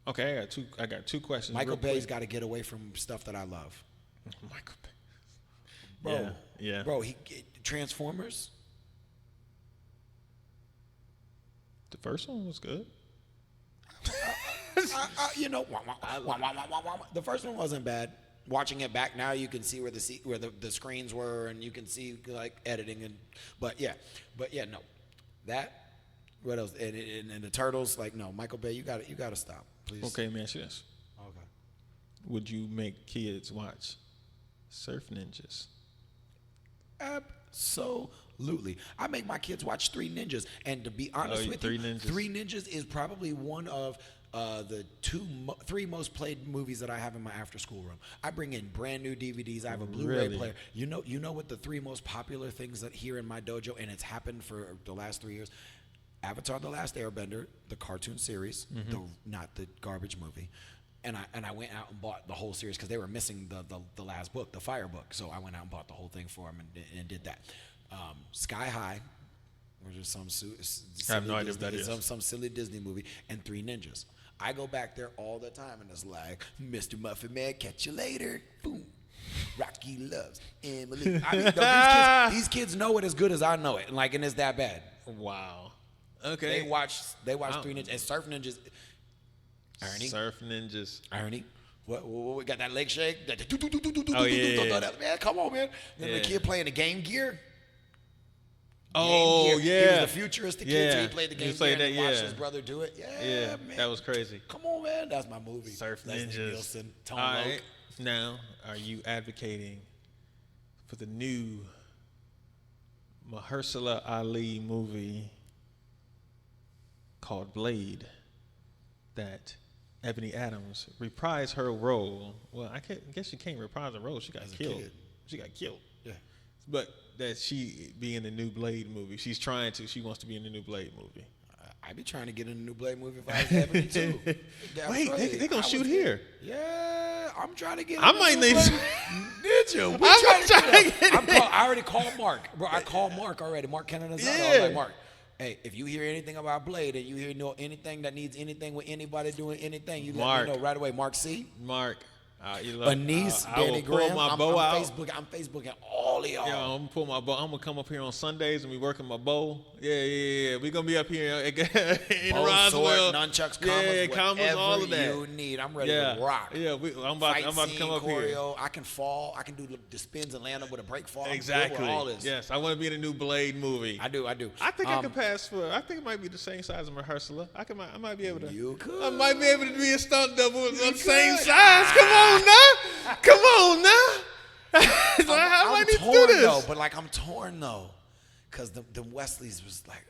Okay, I got two questions. Michael Bay's got to get away from stuff that I love. Michael Bay. Bro, yeah. Bro, Transformers. The first one was good. The first one wasn't bad. Watching it back now, you can see where the screens were, and you can see like editing but yeah, no, that. What else? And the Turtles, like, no, Michael Bay, you got to stop, please. Okay, let me ask you this. Okay. Would you make kids watch Surf Ninjas? Absolutely. I make my kids watch Three Ninjas, and to be honest with you, Three Ninjas is probably one of the three most played movies that I have in my after school room. I bring in brand new DVDs. I have a Blu-ray player. You know what the three most popular things that here in my dojo, and it's happened for the last 3 years. Avatar: The Last Airbender, the cartoon series, not the garbage movie, and I went out and bought the whole series because they were missing the last book, the Fire book. So I went out and bought the whole thing for them and did that. Sky High, which is some I have no idea what that is. Some silly Disney movie, and Three Ninjas. I go back there all the time, and it's like, Mr. Muffin Man, catch you later. Boom. Rocky loves Emily. I mean, these kids know it as good as I know it, and it's that bad. Wow. Okay. They watch Three Ninjas and Surf Ninjas. Ernie. Surf Ninjas. Ernie. What we got that leg shake? Oh yeah. Man, come on, man. Then the kid playing the Game Gear. Oh yeah. He was the futuristic kid, so he played the Game Gear and watched his brother do it. Yeah, man. That was crazy. Come on, man. That's my movie. Surf Leslie Ninjas. Nielsen, Tone All Loc. right. Now, are you advocating for the new Mahershala Ali movie called Blade, that Ebony Adams reprised her role? Well, I guess she can't reprise the role. She got killed. She got killed. Yeah. But that she be in the new Blade movie. She wants to be in the new Blade movie. I'd be trying to get in a new Blade movie if I was Ebony too. Wait, they gonna shoot here. Yeah, I'm trying to get. I might need. Ninja. I'm trying to get. I already called Mark, bro. I called Mark already. Mark Canada's out. I was like, Mark, hey, if you hear anything about Blade and you hear anything that needs anything with anybody doing anything, you let me know right away. Mark C. Mark, Anise, I Danny will pull Graham. my I'm bow out. I'm Facebooking all of y'all. Yeah, I'm gonna pull my bow. I'm gonna come up here on Sundays and we working my bow. Yeah. We gonna be up here in Bow, Roswell. sword, nunchucks, commas, commas, all of that. you need. I'm ready to rock. Yeah, I'm about to come up choreo. here. I can fall. I can do the spins and land up with a break fall. Exactly. All this. Yes, I want to be in a new Blade movie. I do. I think I can pass for. I think it might be the same size as Mahershala. I might be able to. You could. I might be able to be a stunt double on the same size. Come on now. Come on now. I need to do this. Though, but like I'm torn though, because the Wesleys was like,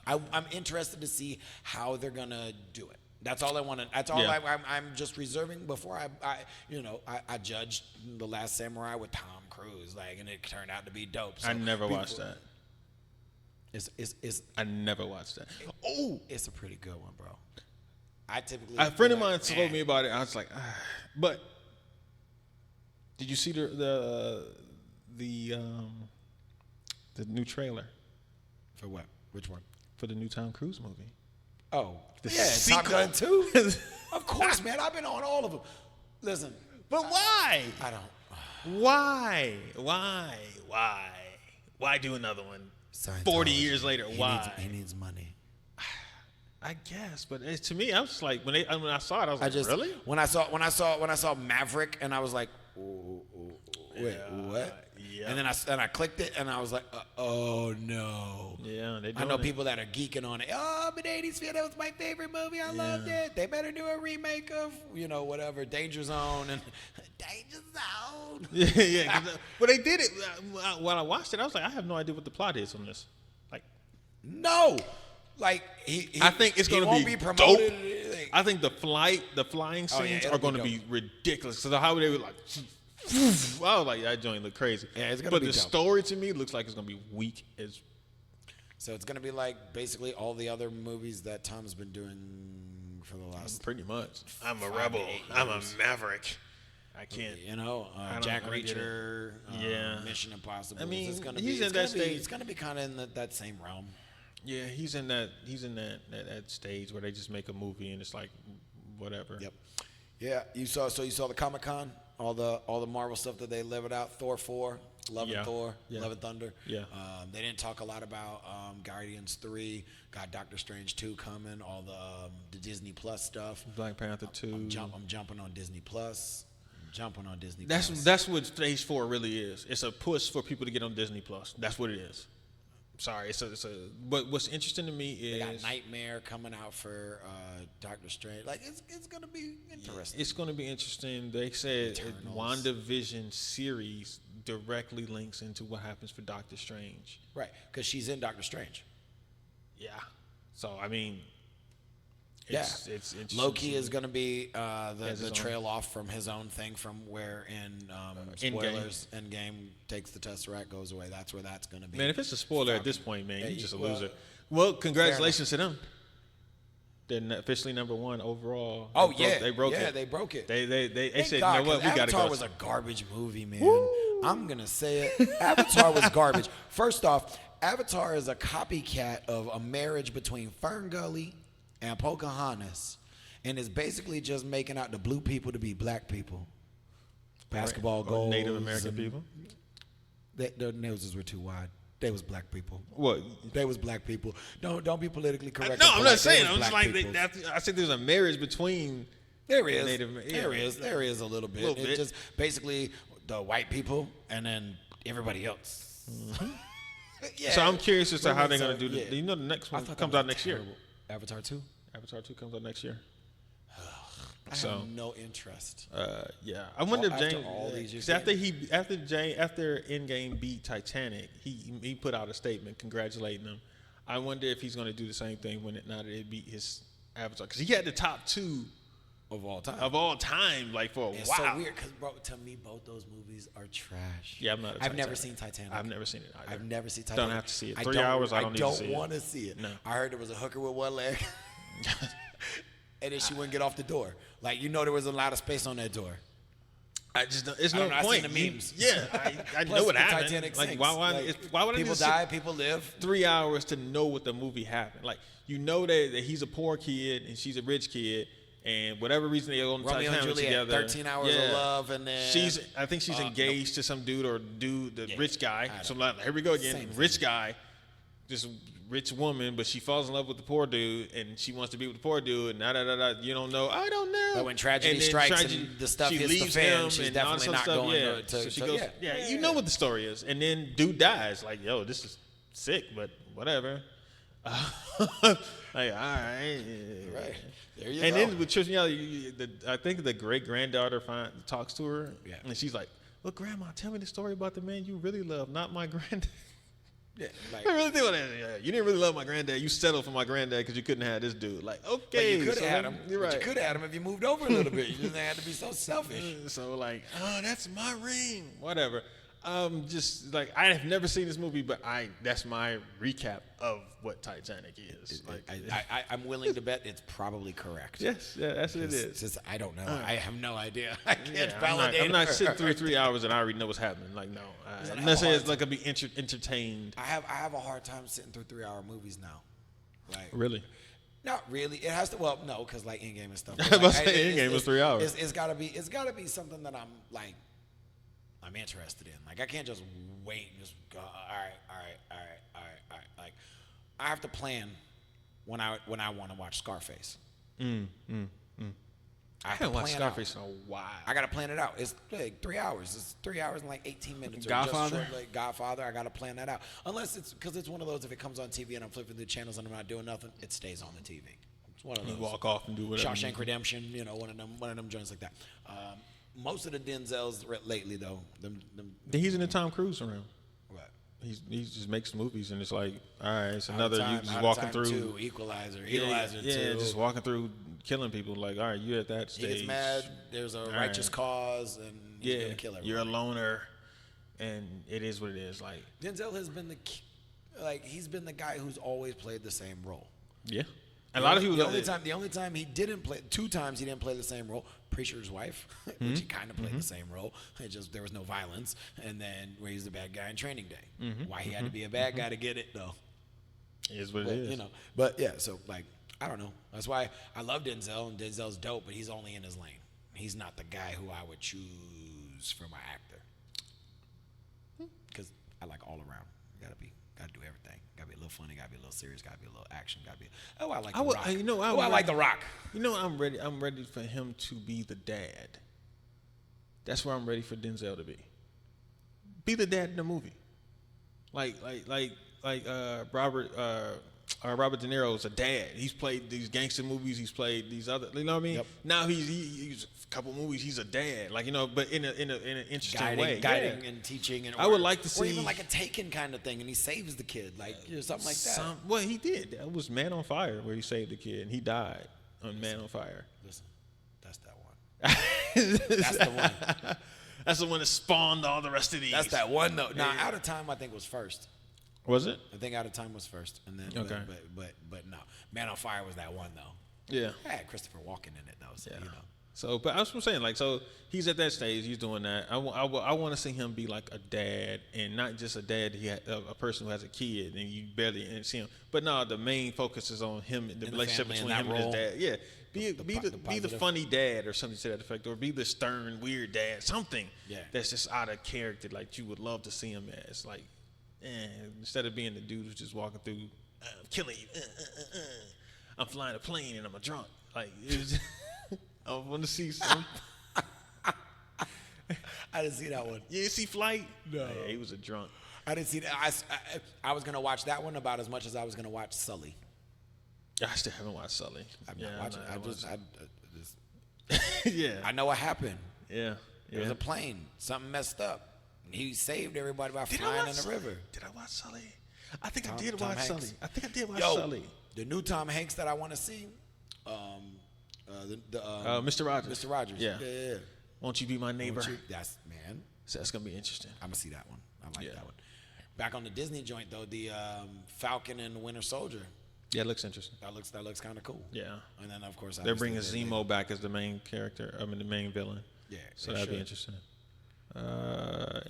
I'm interested to see how they're gonna do it. That's all I want to. That's all I'm just reserving before I judged The Last Samurai with Tom Cruise, like, and it turned out to be dope. So I never watched that. I never watched that. Oh, it's a pretty good one, bro. A friend of mine told me about it. I was like, but did you see the new trailer For what? Which one? for the new Tom Cruise movie? Oh, The yeah, sequel. Top Gun 2. Of course, man. I've been on all of them. Listen, But why? I don't. Why do another one? 40 years later, why? He needs money. I guess, but to me, I was just like when I saw it, I was like, really? When I saw Maverick, and I was like, wait, what? Yeah. And then I clicked it, and I was like, oh no. Yeah, I know people that are geeking on it. Oh, but 80s that was my favorite movie. I loved it. They better do a remake of whatever Danger Zone and Danger Zone. yeah. But they did it. While I watched it, I was like, I have no idea what the plot is on this. Like, No. Like I think it's going to be promoted. dope. I think the flying scenes it'll are going to be be ridiculous. So how they were like, I was like, that joint look crazy. Yeah, it's gonna but be the dope. story to me looks like it's going to be weak as. So it's gonna be like basically all the other movies that Tom's been doing for the last. Pretty much. I'm a 5 to rebel. 8 I'm a years. maverick. I can't. Jack I don't get it. Reacher, Yeah. Mission Impossible. I mean, it's gonna he's be, in that stage. It's gonna be kind of in that same realm. Yeah, he's in that stage where they just make a movie and it's like whatever. Yep. Yeah, you saw the Comic-Con, all the Marvel stuff that they levered out. Thor 4, Love and Thor, Love and Thunder. Yeah. They didn't talk a lot about Guardians 3. Got Doctor Strange 2 coming. All the Disney Plus stuff. Black Panther 2. I'm jumping on Disney Plus. That's what Stage 4 really is. It's a push for people to get on Disney Plus. That's what it is. Sorry, but what's interesting to me is they got Nightmare coming out for Doctor Strange. Like it's gonna be interesting. It's gonna be interesting. They said Eternals. WandaVision series directly links into what happens for Doctor Strange. Right, because she's in Doctor Strange. Yeah. So I mean, it's interesting. Loki is going to be the his trail off from his own thing from where in spoilers Endgame takes the Tesseract, goes away. That's where that's going to be. Man, if it's a spoiler at this point, man, Yeah, you're just a well, loser. Well, congratulations to them. They're officially #1 overall. Oh, They broke it. They broke it. They said, God, you know what, we got to go. Avatar was a garbage movie, man. I'm going to say it. Avatar was garbage. First off, Avatar is a copycat of a marriage between Ferngully and Pocahontas, and is basically just making out the blue people to be black people. Basketball goals. Native American people. Their noses were too wide. They was black people. What? They was black people. Don't be politically correct. No, I'm not saying. They I'm was just black like peoples. I said there's a marriage between. There is. There is a little bit. It's just basically the white people and then everybody else. Yeah. So I'm curious as to how they're going to do Yeah. this. You know, the next one I thought comes that out was next year. terrible. Avatar 2? Avatar 2 comes out next year. I have no interest. Yeah, I wonder if After James. all these years, After Endgame beat Titanic, he put out a statement congratulating them. I wonder if he's going to do the same thing now that it beat his Avatar, because he had the top 2 Of all time. like for a It's while. so weird because, bro, to me, both those movies are trash. Yeah, I'm not. I've never seen Titanic. I've never seen it either. I've never seen Titanic. Don't have to see it. 3 hours. I don't need to see it. I don't want to see it. No. I heard there was a hooker with one leg, and then she wouldn't get off the door. Like, there was a lot of space on that door. I just don't, it's I no don't know, I've point. seen the memes. I Plus, know what the happened. Titanic Like, sinks. why would I people just die, people live. 3 hours to know what the movie happened? Like, you know that he's a poor kid and she's a rich kid, and whatever reason they on Romeo and Titanic Juliet, together. 13 Hours of Love, and then I think she's engaged to some dude the rich guy. So like, here we go again, Same rich guy, this rich woman, but she falls in love with the poor dude, and she wants to be with the poor dude, and you don't know. I don't know. But when tragedy strikes and the stuff hits the fan, she's definitely not going to. So she goes, you know what the story is, and then dude dies. Like, yo, this is sick, but whatever. Like, all right, right there you and go. then with Tristan, I think the great granddaughter talks to her, and she's like, "Well, Grandma, tell me the story about the man you really love, not my granddad." Yeah, like, I really think about that. Yeah, you didn't really love my granddad. You settled for my granddad because you couldn't have this dude. Like, okay, but you could have had him. You're right. You could have had him if you moved over a little bit. You didn't have to be so selfish. So like, oh, that's my ring. Whatever. Just like I have never seen this movie, but that's my recap of what Titanic is. Like, I'm willing to bet it's probably correct. yes, yeah, that's what it is. Just, I don't know. I have no idea. I can't Yeah, validate. I'm not sitting through 3 hours and I already know what's happening. Like, no, unless it's like I'll be entertained. I have a hard time sitting through 3-hour movies now. Like, Really? not really. It has to. Well, no, because like Endgame and stuff. I was about to say Endgame was 3 hours. It's gotta be something that I'm interested in. Like I can't just wait and just go. All right. Like I have to plan when I want to watch Scarface. I haven't watched Scarface in a while. I gotta plan it out. It's like 3 hours. It's 3 hours and like 18 minutes. Godfather? Or just short, like Godfather. I gotta plan that out. Unless it's because it's one of those. If it comes on TV and I'm flipping through channels and I'm not doing nothing, it stays on the TV. It's one of those. You walk off and do whatever. Shawshank Redemption. You know, one of them joints like that. Most of the Denzels lately though, He's in the Tom Cruise around. What? He just makes movies and it's like, all right, it's Out of another Time, you just Out of walking Time through 2, Equalizer 2. Yeah, just walking through killing people. Like, all right, you at that He stage. gets mad. There's a righteous cause, and he's gonna kill everyone. You're a loner, and it is what it is. Like Denzel has been he's been the guy who's always played the same role. yeah, a lot of people. The only time he didn't play, 2 times he didn't play the same role. Preacher's Wife, which he kind of played the same role. It just there was no violence, and then where he's the bad guy in Training Day. Why he had to be a bad guy to get it though. It is what it is. You know, but yeah. So like, I don't know. That's why I love Denzel, and Denzel's dope, but he's only in his lane. He's not the guy who I would choose for my actor. Because I like all around. Gotta do everything. Gotta be a little funny. Gotta be a little serious. Gotta be a little action. Gotta be. Oh, I like The Rock. I like The Rock. You know, I'm ready. I'm ready for him to be the dad. That's where I'm ready for Denzel to be. Be the dad in the movie. Like Robert De Niro's a dad. He's played these gangster movies. He's played these other. You know what I mean? Yep. Now he's a couple movies. He's a dad. Like, you know, but in an interesting way, guiding and teaching. And I would like to see, or even like a Taken kind of thing, and he saves the kid, like something like that. Well, he did. That was Man on Fire, where he saved the kid, and he died on Man on Fire. Listen, that's that one. That's the one. That's the one that spawned all the rest of these. That's that one though. Now, Out of Time, I think was first. Was it? I think Out of Time was first, and then okay. But no, Man on Fire was that one though. Yeah. I had Christopher Walken in it though, so you know. So, but that's what I'm saying. Like, so he's at that stage. He's doing that. I want to see him be like a dad, and not just a dad. A person who has a kid, and you barely see him. But no, the main focus is on him, the relationship between him and his dad. Yeah, be the funny dad or something to that effect, or be the stern, weird dad. Something that's just out of character. Like you would love to see him as. Like, instead of being the dude who's just walking through, I'm killing you. I'm flying a plane and I'm a drunk. Like it was. I want to see some. I didn't see that one. You didn't see Flight? No. He was a drunk. I didn't see that. I was going to watch that one about as much as I was going to watch Sully. I still haven't watched Sully. I'm not watching yeah. I know what happened. Yeah. There was a plane. Something messed up. He saved everybody by flying in the river. Did I watch Sully? I think I did watch Sully. I think I did watch Sully. The new Tom Hanks that I want to see. Mr. Rogers. Mr. Rogers. Yeah. Won't you be my neighbor? That's man. So that's gonna be interesting. I'm gonna see that one. I like that one. Back on the Disney joint though, the Falcon and the Winter Soldier. Yeah, it looks interesting. That looks kind of cool. Yeah. And then of course they're bringing Zemo back as the main character. I mean the main villain. Yeah. So that'd be interesting.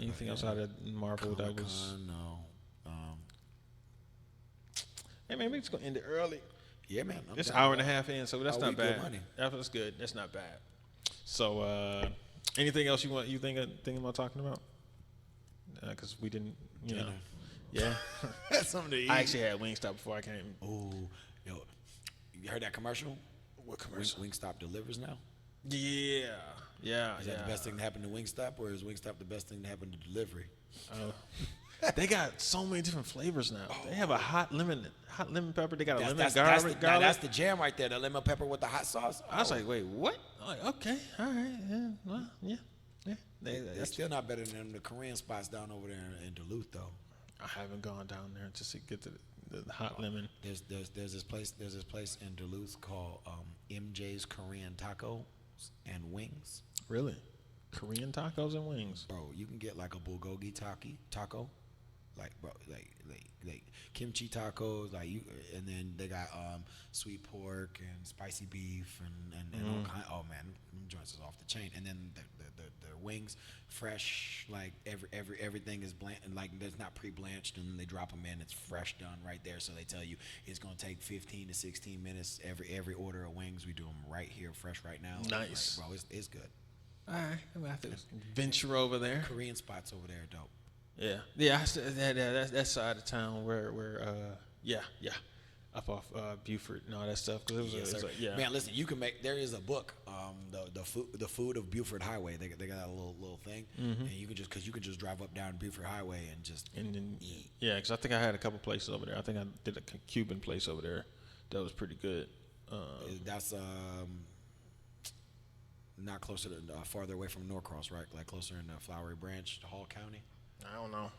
Anything else out of Marvel that was? No. Hey man, we just gonna end it early. Yeah, man. It's an hour and a half in, so that's Oh, not we good bad. money. That's good. That's not bad. So, anything else you thinking about talking about? Because we didn't, you know. Yeah. That's something to eat. I actually had Wingstop before I came. Oh, yo, you heard that commercial? What commercial? Wingstop delivers now. Yeah. Is that the best thing to happen to Wingstop, or is Wingstop the best thing to happen to delivery? They got so many different flavors now. They have a hot lemon pepper. They got a lemon That's garlic. that's the jam right there. The lemon pepper with the hot sauce. I was like, wait, what? I'm like, okay, all right, yeah, well, yeah. It's still not better than the Korean spots down over there in Duluth, though. I haven't gone down there just to get to the hot lemon. There's this place in Duluth called MJ's Korean Tacos and Wings. Really? Korean tacos and wings. Bro, you can get like a bulgogi taco, like kimchi tacos, like you, and then they got sweet pork and spicy beef and all kind. Oh man, them joints is off the chain. And then the wings, fresh, like everything is like there's not pre-blanched, and then they drop them in. It's fresh done right there. So they tell you it's gonna take 15 to 16 minutes every order of wings. We do them right here, fresh right now. Nice, like, bro. It's good. All right, I'm gonna have to venture over there. Korean spots over there, dope. Yeah. That side of town where up off Buford and all that stuff. Cause it was Man, listen, you can make. There is a book, the food of Buford Highway. They got a little thing, and you can just drive up down Buford Highway and then eat. Yeah, because I think I had a couple places over there. I think I did a Cuban place over there that was pretty good. That's not closer to farther away from Norcross, right? Like closer in Flowery Branch, Hall County. I don't know.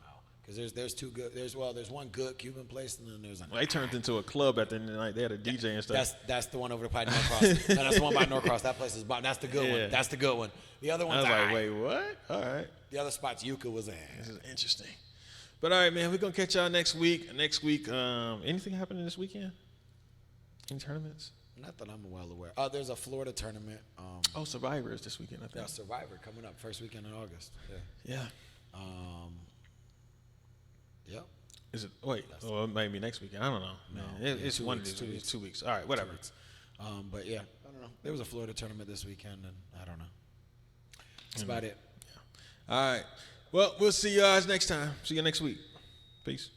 Because there's two good. There's one good Cuban place, and then there's they turned into a club at the end of the night. They had a DJ and stuff. That's the one over by Norcross. No, that's the one by Norcross. That place is. That's the good one. That's the good one. The other one's. I was like, wait, what? All right. The other spot's Yucca was in. This is interesting. But all right, man, we're gonna catch y'all next week. Anything happening this weekend? Any tournaments? Not that I'm well aware. There's a Florida tournament. Survivor is this weekend, I think. Yeah, Survivor coming up first weekend in August. Yeah. Yep. Is it? Wait. It might be next weekend. I don't know. No, it's 1 week. It's 2 weeks. All right, whatever. But yeah, I don't know. There was a Florida tournament this weekend, and I don't know. That's about it. Yeah. All right. Well, we'll see you guys next time. See you next week. Peace.